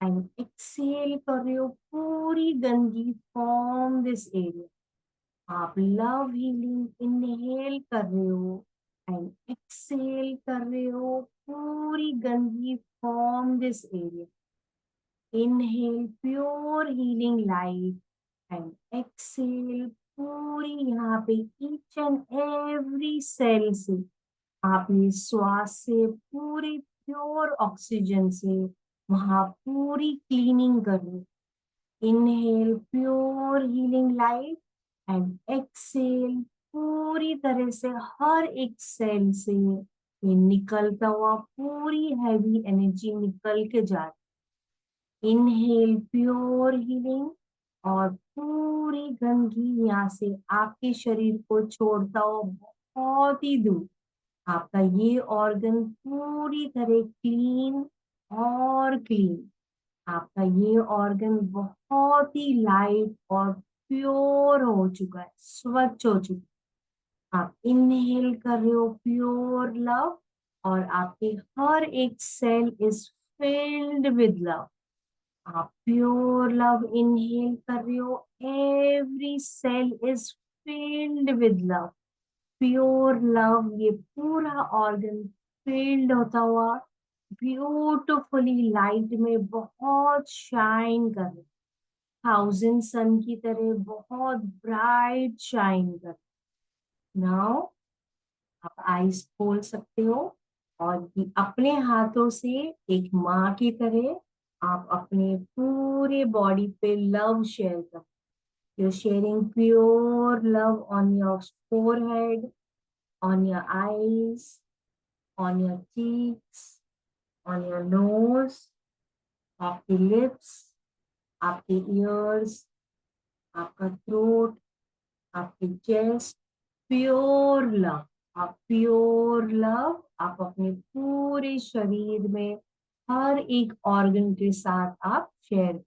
एंड एक्सेल कर रहे हो पूरी गंदगी फ्रॉम दिस एरिया। आप लव हीलिंग इनहेल कर रहे हो एंड एक्सेल कर रहे हो पूरी गंदगी from this area. Inhale pure healing light and exhale पूरी यहाँ पे ईच एंड एवरी सेल से आप ये श्वास से पूरी प्योर ऑक्सीजन से वहां पूरी क्लीनिंग करो। Inhale pure healing light and exhale पूरी तरह से हर एक सेल से ये निकलता हुआ पूरी हैवी एनर्जी निकल के जा रही। इनहेल प्योर हीलिंग और पूरी गंदगी यहाँ से आपके शरीर को छोड़ता हुआ बहुत ही दूर आपका ये ऑर्गन पूरी तरह क्लीन और क्लीन। आपका ये ऑर्गन बहुत ही लाइट और प्योर हो चुका है, स्वच्छ हो चुका है। आप इनहेल कर रहे हो प्योर लव और आपके हर एक cell is filled with love. आप प्योर लव इनहेल कर रहे हो, every cell is filled with love. Pure love ये पूरा ऑर्गन फील्ड होता हुआ ब्यूटिफुली लाइट में बहुत शाइन कर रहे, थाउजेंड सन की तरह बहुत ब्राइट शाइन कर। नाउ आप आईज खोल सकते हो और ये अपने हाथों से एक माँ की तरह आप अपने पूरे बॉडी पे लव शेयर कर। You sharing pure love on your forehead, on your eyes, on your cheeks, on your nose, आपके lips, आपके ears, आपका throat, आपके chest, प्योर लव। आप प्योर लव आप अपने पूरे शरीर में हर एक ऑर्गन के साथ आप शेयर।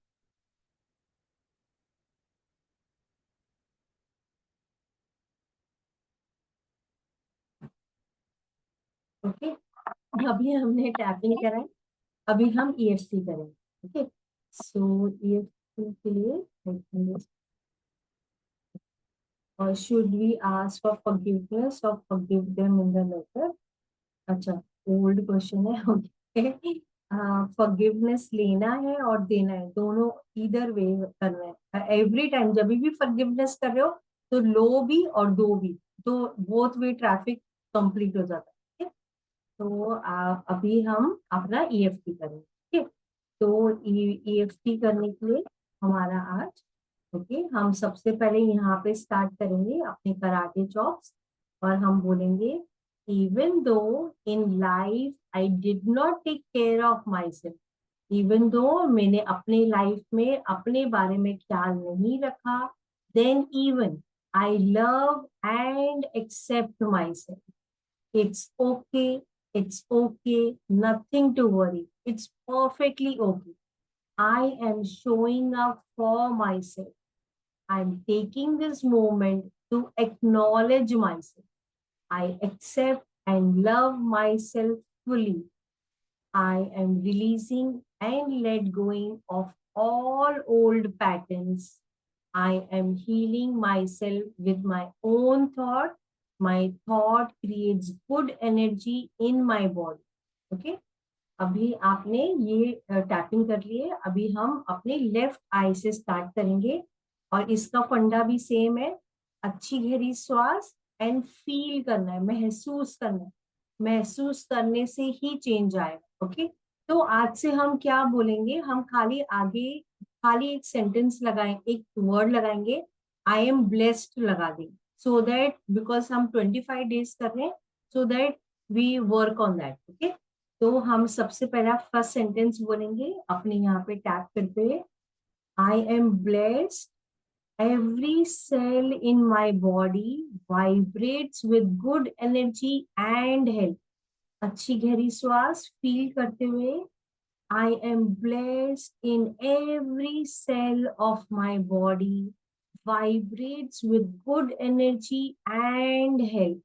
ओके, अभी हमने टैपिंग करा है, अभी हम ईएफटी करेंगे। ओके, सो ईएफटी के लिए or should we ask for forgiveness or forgive them in the letter? अच्छा, ओल्ड क्वेश्चन है। ओके, फॉरगिवनेस लेना है और देना है, दोनों इधर वे करना है। एवरी टाइम जब भी फॉरगिवनेस कर रहे हो तो लो भी और दो भी, तो बोथ वे ट्रैफिक कंप्लीट हो जाता है। ठीक है? तो अभी हम अपना ईएफटी करेंगे। ठीक है, तो ईएफटी करने के लिए हमारा आज ओके हम सबसे पहले यहाँ पे स्टार्ट करेंगे अपने कराटे चॉप्स और हम बोलेंगे even though in life I did not take care of myself. Even though मैंने अपने लाइफ में अपने बारे में ख्याल नहीं रखा, then even I love and accept myself. It's okay, nothing to worry. It's perfectly okay. I am showing up for myself. I'm taking this moment to acknowledge myself. I accept and love myself fully. I am releasing and let going of all old patterns. I am healing myself with my own thought. My thought creates good energy in my body. Okay? अभी आपने ये tapping कर लिए, अभी हम अपने left आई से start करेंगे और इसका फंडा भी सेम है। अच्छी गहरी श्वास एंड फील करना है, महसूस करना है, महसूस करने से ही चेंज आएगा। ओके, तो आज से हम क्या बोलेंगे, हम खाली आगे खाली एक सेंटेंस लगाए, एक वर्ड लगाएंगे, आई एम ब्लेस्ड लगा देंगे, सो दैट बिकॉज हम 25 डेज कर रहे हैं, so that we work on that. Okay, तो हम सबसे पहला फर्स्ट सेंटेंस बोलेंगे अपने यहाँ पे टैप करते हुए, आई am blessed, every cell in my body vibrates with good energy and health। अच्छी गहरी श्वास फील करते हुए, I am blessed in every cell of my body vibrates with good energy and health।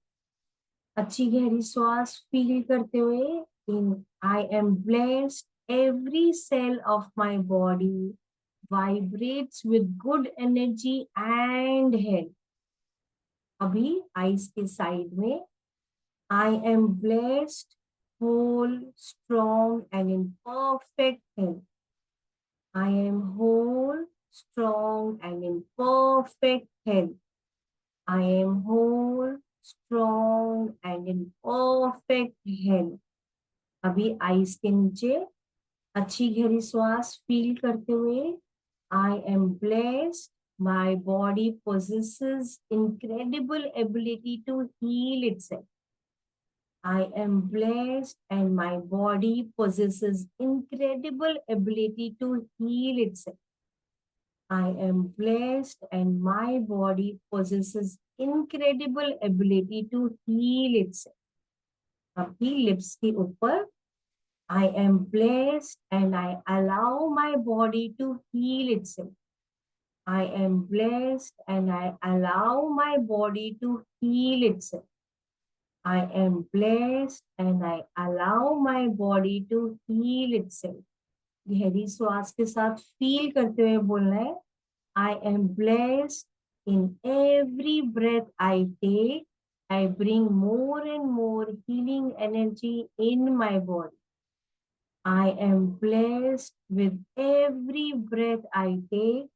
अच्छी गहरी श्वास फील करते हुए, in I am blessed every cell of my body vibrates with good energy and health. अभी eyes के side में I am blessed, whole, strong, and in perfect health. I am whole, strong, and in perfect health. I am whole, strong, and in perfect health. अभी eyes के नीचे अच्छी गहरी श्वास feel करते हुए I am blessed. My body possesses incredible ability to heal itself. I am blessed and my body possesses incredible ability to heal itself. I am blessed and my body possesses incredible ability to heal itself. अभी lips के ऊपर I am blessed and I allow my body to heal itself. I am blessed and I allow my body to heal itself. I am blessed and I allow my body to heal itself. गहरी श्वास के साथ feel करते हुए बोलना है I am blessed in every breath I take. I bring more and more healing energy in my body. I am blessed with every breath I take.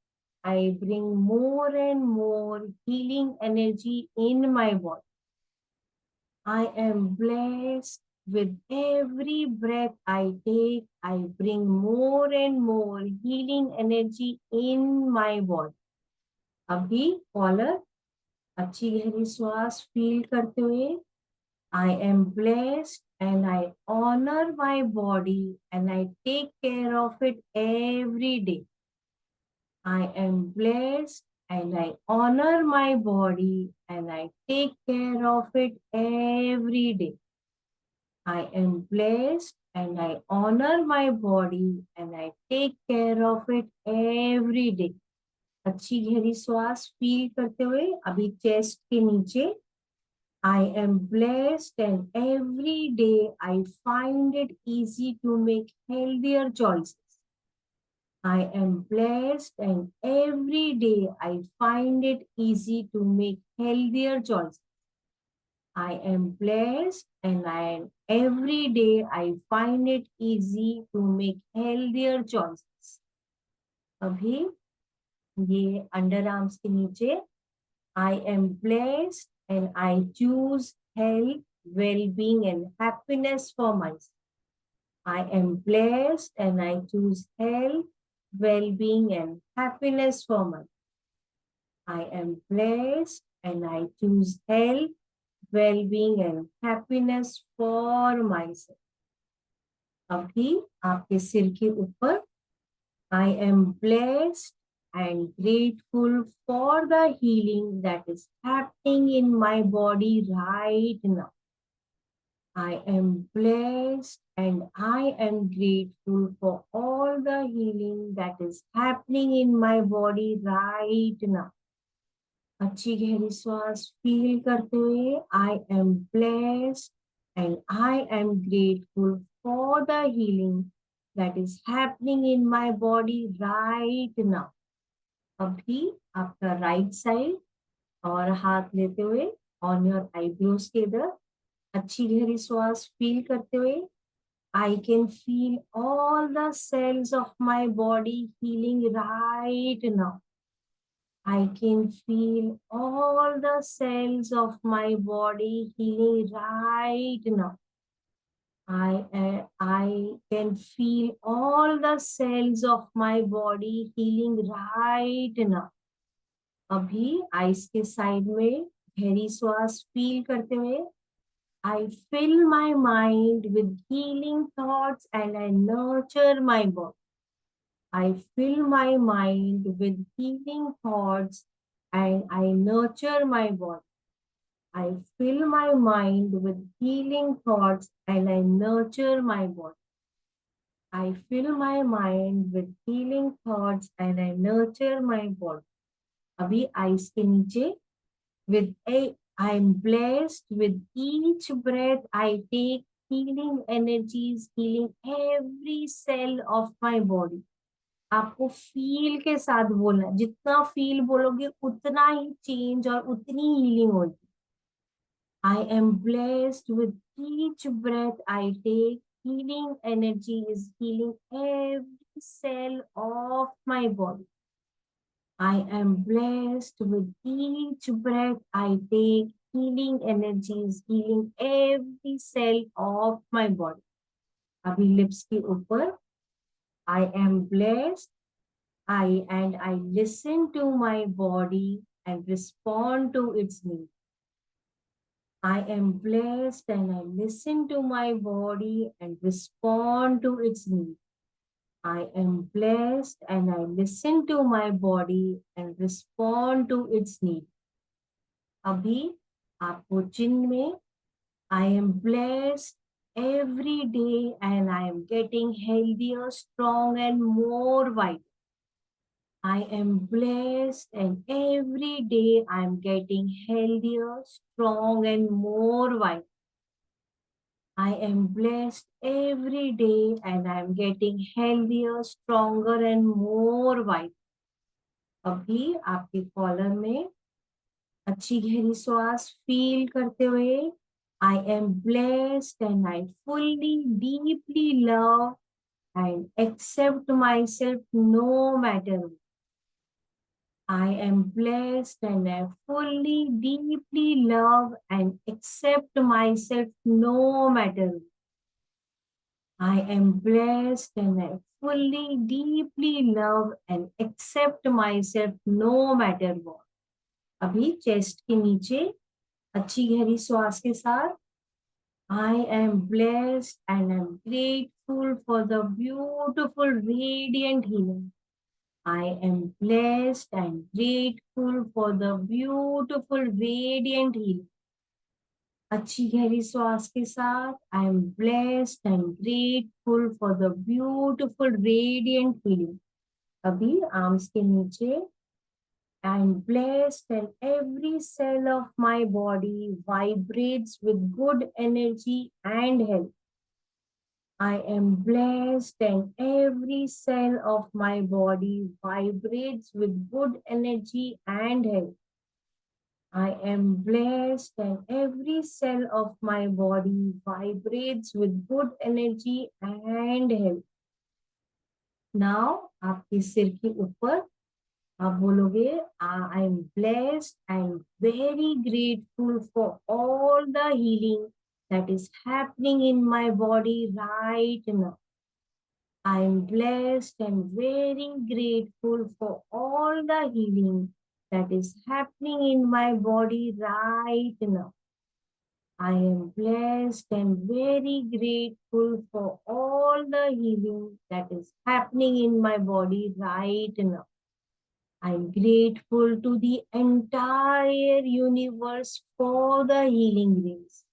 I bring more and more healing energy in my body. I am blessed with every breath I take. I bring more and more healing energy in my body. अभी collar अच्छी गहरी श्वास feel करते हुए I am blessed and I honor my body and I take care of it every day. I am blessed and I honor my body and I take care of it every day. I am blessed and I honor my body and I take care of it every day. अच्छी गहरी श्वास feel करते हुए अभी chest के नीचे I am blessed and every day I find it easy to make healthier choices. I am blessed and every day I find it easy to make healthier choices. I am blessed and every day I find it easy to make healthier choices. अभी ये under arms के नीचे I am blessed and I choose health, well-being and happiness for myself. I am blessed and I choose health, well-being and happiness for myself. I am blessed and I choose health, well-being and happiness for myself. अभी आपके सिर के ऊपर I am blessed and grateful for the healing that is happening in my body right now. I am blessed and I am grateful for all the healing that is happening in my body right now. अच्छी गहरी श्वास feel करते हुए I am blessed and I am grateful for the healing that is happening in my body right now. अभी आपका right side और हाथ लेते हुए ऑन योर आईब्रोज के इधर अच्छी गहरी श्वास फील करते हुए I can feel all the cells of my body healing right now. I can feel all the cells of my body healing right now. I can feel all the cells of my body healing right now. अभी ice के side में गहरी श्वास feel करते हुए I fill my mind with healing thoughts and I nurture my body. I fill my mind with healing thoughts and I nurture my body. I fill my mind with healing thoughts and I nurture my body. I fill my mind with healing thoughts and I nurture my body. अभी ice के नीचे I am blessed with each breath I take. healing energies healing every cell of my body. आपको feel के साथ बोलना है, जितना feel बोलोगे उतना ही चेंज और उतनी हीलिंग होगी. I am blessed with each breath I take. Healing energy is healing every cell of my body. I am blessed with each breath I take. Healing energy is healing every cell of my body. अभी lips के ऊपर I am blessed. I listen to my body and respond to its needs. I am blessed and I listen to my body and respond to its needs. I am blessed and I listen to my body and respond to its needs. अभी आपको चिन्ह में I am blessed every day and I am getting healthier, strong and more vital. I am blessed and every day I am getting healthier, strong and more vital. I am blessed every day and I am getting healthier, stronger and more vital. अभी आपके collar में अच्छी गहरी श्वास feel करते हुए I am blessed and I fully, deeply love and accept myself no matter what. I am blessed and I fully, deeply love and accept myself no matter what. I am blessed and I fully, deeply love and accept myself no matter what. अभी chest के नीचे अच्छी गहरी श्वास के साथ I am blessed and I'm grateful for the beautiful radiant healing. I am blessed and grateful for the beautiful radiant healing. अच्छी गहरी श्वास के साथ I am blessed and grateful for the beautiful radiant healing. अभी arms के नीचे I am blessed and every cell of my body vibrates with good energy and health. I am blessed and every cell of my body vibrates with good energy and health. I am blessed and every cell of my body vibrates with good energy and health. Now, आपके सिर के ऊपर आप बोलोगे I am blessed and very grateful for all the healing that is happening in my body right now. I am blessed and very grateful for all the healing that is happening in my body right now. I am blessed and very grateful for all the healing that is happening in my body right now. I'm grateful to the entire universe for the healing grace.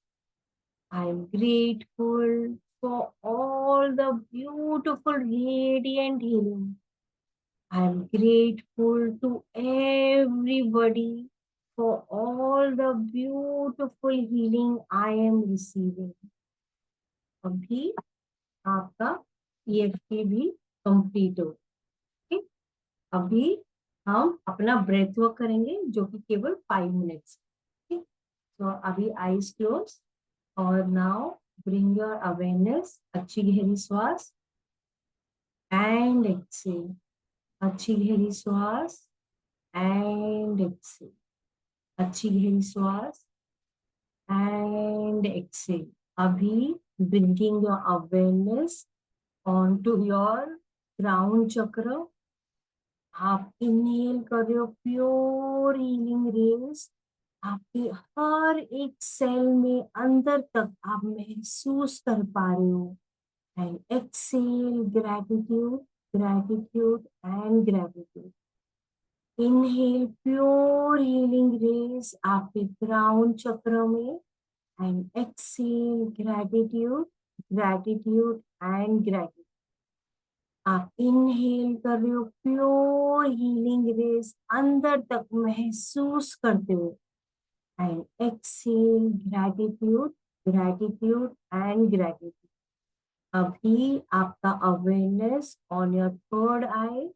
I'm grateful for all the beautiful radiant healing. I'm grateful to everybody for all the beautiful healing I am receiving. अभी आपका EFT भी complete हो. ठीक, अभी हम अपना breath work करेंगे जो कि केवल 5 मिनट्स. ठीक, तो अभी आईज क्लोज और नाउ ब्रिंग योर अवेयरनेस. अच्छी गहरी श्वास एंड एक्सेल. अच्छी गहरी श्वास एंड एक्सेल. अच्छी गहरी श्वास एंड एक्सेल. अभी bringing your awareness on to your crown chakra. आप इनहेल कर रहे हो प्योर हीलिंग रेज आपके हर एक सेल में अंदर तक आप महसूस कर पा रहे हो. And exhale gratitude, gratitude and gratitude. Inhale pure healing rays आपके क्राउन चक्र में and exhale gratitude, gratitude and gratitude. आप इनहेल कर रहे हो प्योर हीलिंग रेज अंदर तक महसूस करते हो and exhale gratitude, gratitude and gratitude. अभी आपका awareness on your third eye.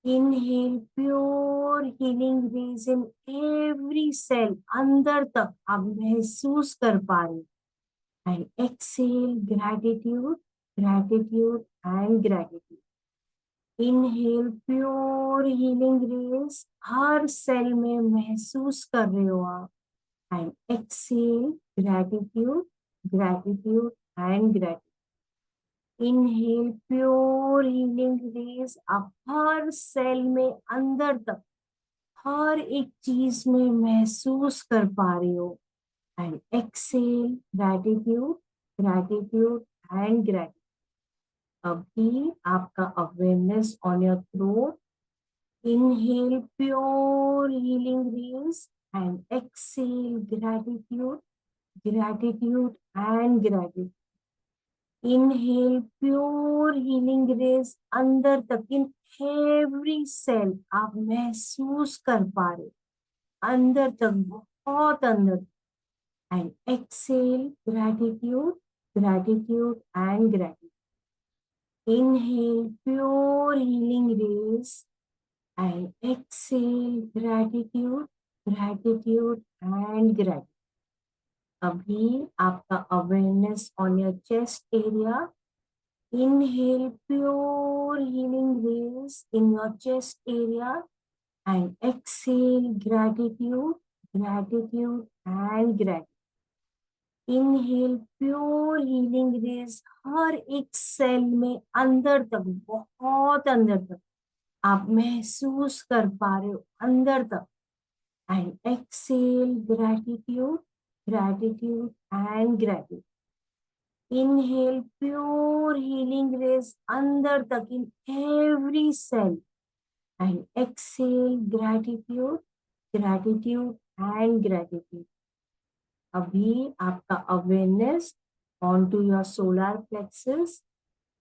Inhale pure healing rays in every cell, अंदर तक आप महसूस कर पा रहे। And exhale gratitude, gratitude and gratitude. Inhale pure healing rays हर सेल में महसूस कर रहे हो आप। And exhale gratitude, gratitude and gratitude. Inhale pure healing rays आप हर सेल में अंदर तक हर एक चीज में महसूस कर पा रहे हो। And exhale gratitude, gratitude and gratitude. अभी आपका awareness on your throat. Inhale pure healing rays and exhale gratitude, gratitude and gratitude. Inhale pure healing rays अंदर तक, इन every cell आप महसूस कर पा रहे अंदर तक, बहुत अंदर। And exhale gratitude, gratitude and gratitude. Inhale pure healing rays and exhale gratitude, gratitude and gratitude. अभी आपका awareness on your chest area. Inhale pure healing rays in your chest area and exhale gratitude, gratitude and gratitude. Inhale pure healing rays हर एक cell में अंदर तक, बहुत अंदर तक आप महसूस कर पा रहे हो, अंदर तक। And exhale gratitude, gratitude and gratitude. Inhale pure healing rays अंदर तक, in every cell and exhale gratitude, gratitude and gratitude. अभी आपका awareness on to your solar plexus.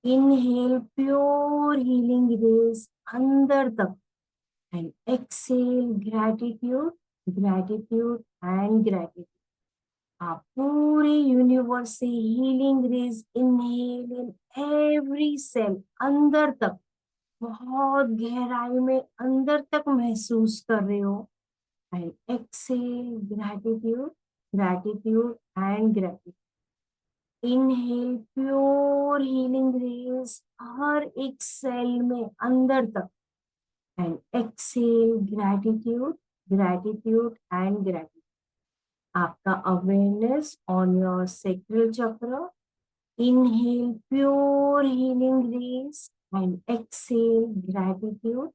Inhale pure healing rays अंदर तक and exhale gratitude, gratitude and gratitude. आप पूरे universe से healing rays inhale in every cell अंदर तक, बहुत गहराई में अंदर तक महसूस कर रहे हो। And exhale gratitude, gratitude and gratitude. Inhale pure healing rays हर एक सेल में अंदर तक and exhale gratitude, gratitude and gratitude. आपका awareness on your sacral chakra. Inhale pure healing rays and exhale gratitude,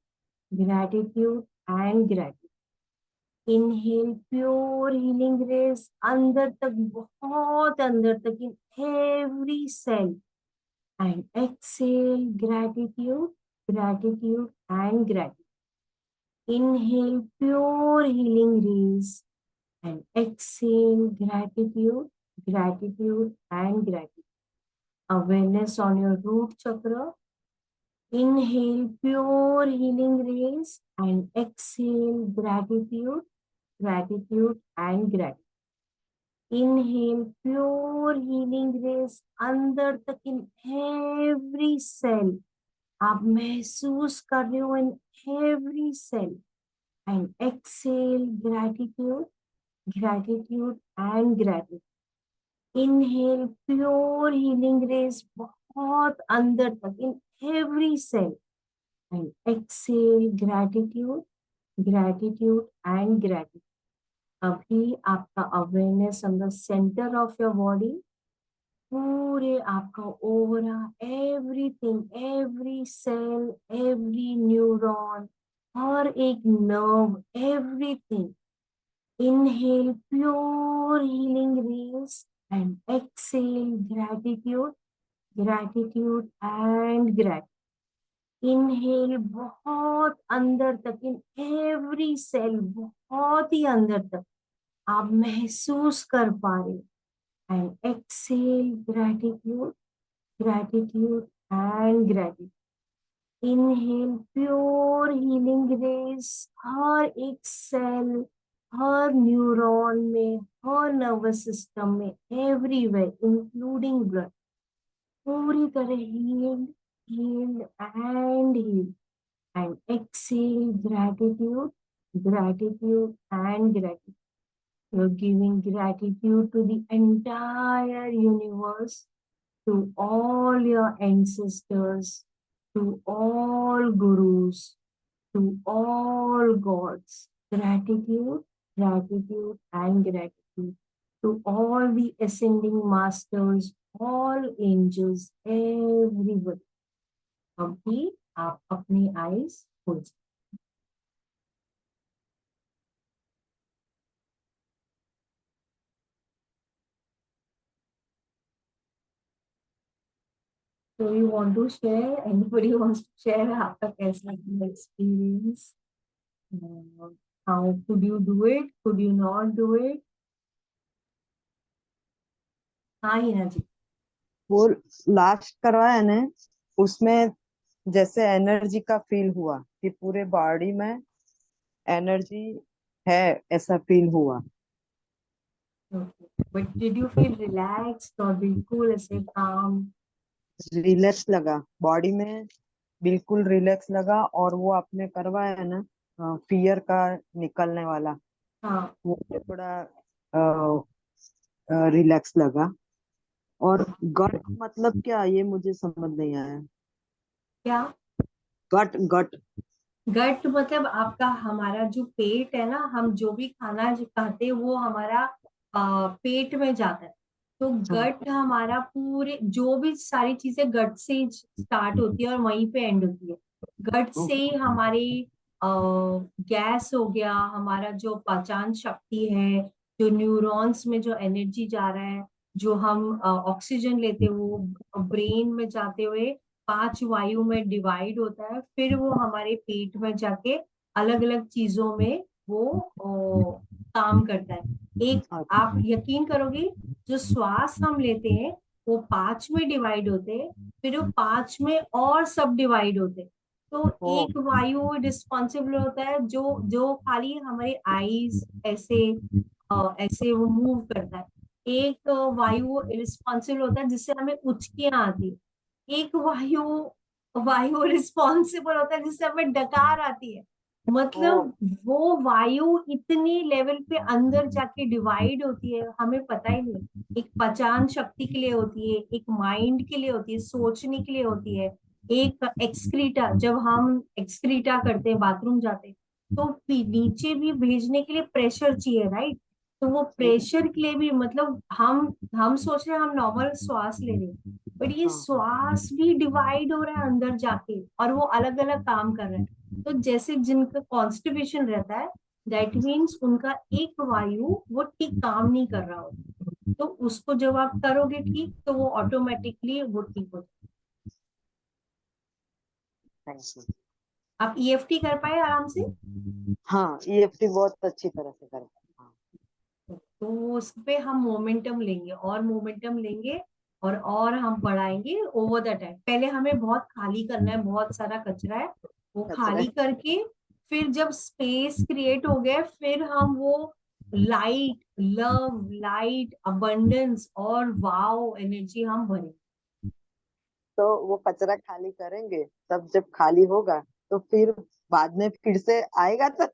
gratitude and gratitude. Inhale pure healing rays अंदर तक, बहुत अंदर तक, in every cell and exhale gratitude, gratitude and gratitude. Inhale pure healing rays and exhale gratitude, gratitude and gratitude. Awareness on your root chakra. Inhale pure healing rays and exhale gratitude, gratitude and gratitude. Inhale pure healing rays अंदर तक, in every cell आप महसूस कर रहे हो, in every cell and exhale gratitude, gratitude and gratitude. Inhale pure healing rays बहुत अंदर तक, in every cell and exhale gratitude, gratitude and gratitude. अभी आपका awareness on the centre of your body. पूरे आपका aura, everything, every cell, every neuron, हर एक nerve, everything. Inhale pure healing rays and exhale gratitude, gratitude and gratitude. Inhale बहुत अंदर तक, in every cell, बहुत ही अंदर तक आप महसूस कर पा रहे। and exhale gratitude, gratitude and gratitude. Inhale pure healing rays हर एक सेल, हर न्यूरॉन में, हर नर्वस सिस्टम में, एवरीवेयर इंक्लूडिंग ब्लड, पूरी तरह healed, healed and healed. And exhale gratitude, gratitude and gratitude. You're giving gratitude to the entire universe, to all your ancestors, to all gurus, to all gods. Gratitude, gratitude, and gratitude to all the ascending masters, all angels, everybody. अभी आप अपनी eyes खोल सकते। So you want to share? Anybody wants to share आपका कैसा experience? How could you do it? Could you not do it? हाँ हिना जी। वो last करवाया ने, उसमें जैसे एनर्जी का फील हुआ कि पूरे बॉडी में एनर्जी है, ऐसा फील हुआ। Okay. But did you feel relaxed और बिल्कुल ऐसे calm? रिलैक्स लगा बॉडी में, बिल्कुल रिलैक्स लगा। और वो आपने करवाया ना, फियर का निकलने वाला, हाँ वो थोड़ा रिलैक्स लगा। और गट मतलब क्या, ये मुझे समझ नहीं आया। क्या? गट गट गट मतलब आपका, हमारा जो पेट है ना, हम जो भी खाना जो खाते हैं वो हमारा पेट में जाता है। तो गट हमारा पूरे जो भी सारी चीजें गट से स्टार्ट होती है और वहीं पे एंड होती है। गट से ही हमारी गैस हो गया, हमारा जो पाचन शक्ति है, जो न्यूरॉन्स में जो एनर्जी जा रहा है, जो हम ऑक्सीजन लेते हैं वो ब्रेन में जाते हुए 5 वायु में डिवाइड होता है, फिर वो हमारे पेट में जाके अलग अलग चीजों में वो काम करता है। एक, आप यकीन करोगे, जो श्वास हम लेते हैं वो 5 में डिवाइड होते हैं, फिर वो 5 में और सब डिवाइड होते हैं। तो एक वायु रिस्पॉन्सिबल होता है जो जो खाली हमारे आईज ऐसे ऐसे वो मूव करता है। एक वायु रिस्पॉन्सिबल होता है जिससे हमें उचकियां आती है। एक वायु वायु रिस्पॉन्सिबल होता है जिससे हमें डकार आती है। मतलब वो वायु इतनी लेवल पे अंदर जाके डिवाइड होती है, हमें पता ही नहीं। एक पहचान शक्ति के लिए होती है, एक माइंड के लिए होती है, सोचने के लिए होती है। एक एक्सक्रीटा, जब हम एक्सक्रीटा करते हैं, बाथरूम जाते हैं, तो नीचे भी भेजने के लिए प्रेशर चाहिए, राइट? तो वो प्रेशर के लिए भी, मतलब हम सोच रहे हैं हम नॉर्मल श्वास ले रहे हैं, बट ये श्वास भी डिवाइड हो रहा है अंदर जाके, और वो अलग अलग काम कर रहा है। तो जैसे जिनका कॉन्स्टिपेशन रहता है, दैट मीन्स उनका एक वायु वो ठीक काम नहीं कर रहा होता। तो उसको जब आप करोगे ठीक, तो वो ऑटोमेटिकली वो ठीक हो जाए। आप ईएफटी कर पाए आराम से? हाँ, ईएफटी बहुत अच्छी तरह से कर। तो उस पे हम मोमेंटम लेंगे और मोमेंटम लेंगे, और हम बढ़ाएंगे ओवर द टाइम। पहले हमें बहुत खाली करना है, बहुत सारा कचरा है, वो खाली करके फिर जब स्पेस क्रिएट हो गया, फिर हम वो लाइट, लव, लाइट, अबंडेंस और वाओ एनर्जी हम भरेंगे। तो वो कचरा खाली करेंगे, तब जब खाली होगा तो फिर बाद में फिर से आएगा। तो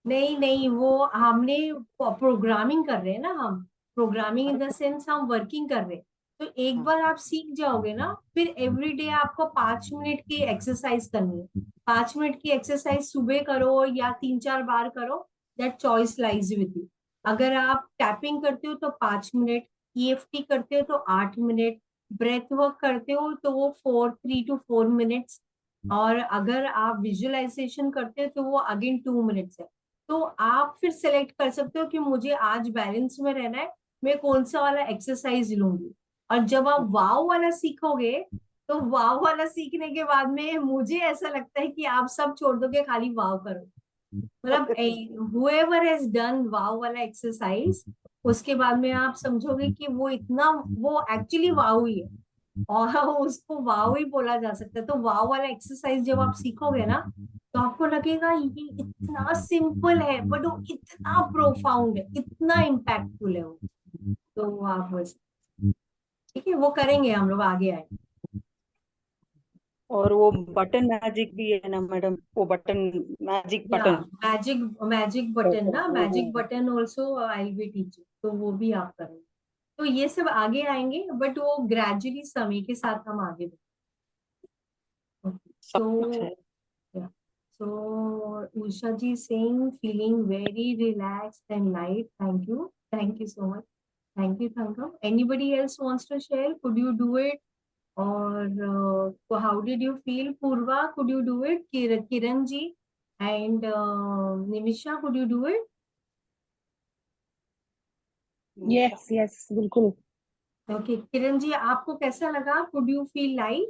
नहीं नहीं, वो हमने प्रोग्रामिंग कर रहे हैं ना, हम प्रोग्रामिंग इन द सेंस हम वर्किंग कर रहे हैं। तो एक बार आप सीख जाओगे ना, फिर एवरीडे आपको 5 मिनट की एक्सरसाइज करनी है। 5 मिनट की एक्सरसाइज सुबह करो या 3-4 बार करो, that choice lies with you. अगर आप टैपिंग करते हो तो 5 मिनट, ईएफटी करते हो तो 8 मिनट, ब्रेथ वर्क करते हो तो वो 3 to 4 मिनट्स, और अगर आप विजुअलाइजेशन करते हो तो वो अगेन 2 मिनट्स है। तो आप फिर सेलेक्ट कर सकते हो कि मुझे आज बैलेंस में रहना है, मैं कौन सा वाला एक्सरसाइज लूंगी। और जब आप वाव वाला सीखोगे, तो वाव वाला सीखने के बाद में मुझे ऐसा लगता है कि आप सब छोड़ दोगे, खाली वाव करो। मतलब whoever has done वाव वाला एक्सरसाइज, उसके बाद में आप समझोगे कि वो इतना, वो एक्चुअली वाव ही है, और उसको वाव ही बोला जा सकता है। तो वाव वाला एक्सरसाइज जब आप सीखोगे ना, तो आपको लगेगा ये इतना सिंपल है बट वो इतना प्रोफाउंड है, इतना इम्पैक्टफुल है वो। तो आप बस, ठीक है, वो करेंगे हम लोग, आगे आए। और वो बटन मैजिक भी है ना मैडम, वो बटन, मैजिक या बटन। मैजिक, मैजिक बटन ना, मैजिक वो button also I will be teaching, तो वो भी आप करेंगे। तो ये सब आगे आएंगे बट वो ग्रेजुअली समय के साथ हम आगे बढ़ेंगे। सब कुछ सो है। yeah. So Usha ji saying feeling very relaxed and light. Thank you. Thank you so much. Thank you, Thankam. Anybody else wants to share? Could you do it? Or how did you feel? Purva, could you do it? Kiran ji and Nimisha, could you do it? Yes yes बिल्कुल। Okay, Kiran ji, आपको कैसा लगा? Could you feel light?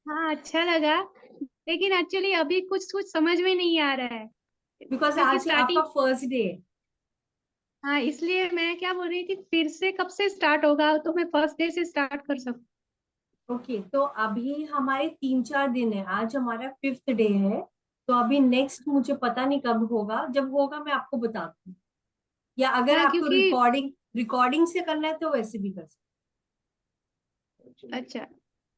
हाँ अच्छा लगा, लेकिन actually अभी कुछ कुछ समझ में नहीं आ रहा है Because क्योंकि आज आपका स्टार्टिंग। फर्स्ट डे है। हाँ इसलिए मैं क्या बोल रही थी, फिर से कब से स्टार्ट होगा तो मैं फर्स्ट डे से स्टार्ट कर सकूँ। ओके, तो अभी हमारे 3-4 दिन है, आज हमारा 5th डे है। तो अभी नेक्स्ट मुझे पता नहीं कब होगा, जब होगा मैं आपको बताती हूँ। या अगर हाँ आपको क्योंकि रिकॉर्डिंग रिकॉर्डिंग से करना है तो वैसे भी कर सकते हैं। अच्छा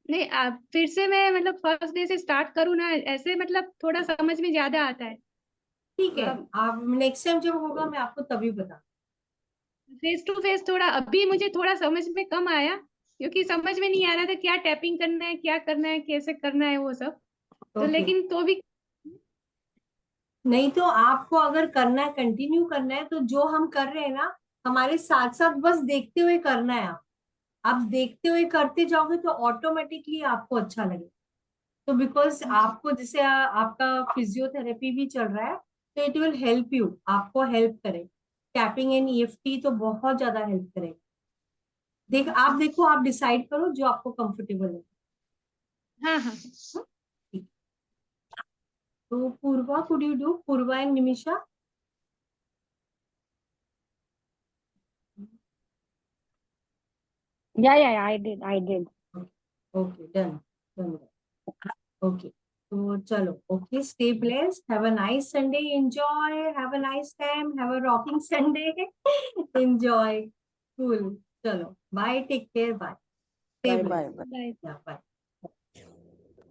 नहीं, आप फिर से मैं मतलब फर्स्ट डे से स्टार्ट करूँ ना, ऐसे मतलब थोड़ा समझ में ज्यादा आता है। ठीक है, आप नेक्स्ट टाइम जब होगा मैं आपको तभी बता। फेस टू फेस थोड़ा अभी मुझे थोड़ा समझ में कम आया, क्योंकि समझ में नहीं आ रहा था क्या टैपिंग करना है, क्या करना है, कैसे करना है वो सब। तो ओके, लेकिन तो भी नहीं तो आपको अगर करना है, कंटिन्यू करना है, तो जो हम कर रहे हैं ना, हमारे साथ साथ बस देखते हुए करना है। आप देखते हुए करते जाओगे तो ऑटोमेटिकली आपको अच्छा लगेगा। तो बिकॉज आपको जैसे आपका फिजियोथेरेपी भी चल रहा है, तो इट विल हेल्प यू, आपको हेल्प करे। टैपिंग एंड ईएफटी तो बहुत ज्यादा हेल्प करेगा। आप देखो, आप डिसाइड करो जो आपको कंफर्टेबल है। हाँ हाँ। ठीक। तो Purva, could you do? Purva and Nimisha. Yeah I did. Okay, done done. Okay, तो चलो, okay, stay blessed, have a nice Sunday, enjoy, have a nice time, have a rocking Sunday, enjoy, cool. चलो, bye, take care, bye, stay bye bye. Blessed, bye. Bye.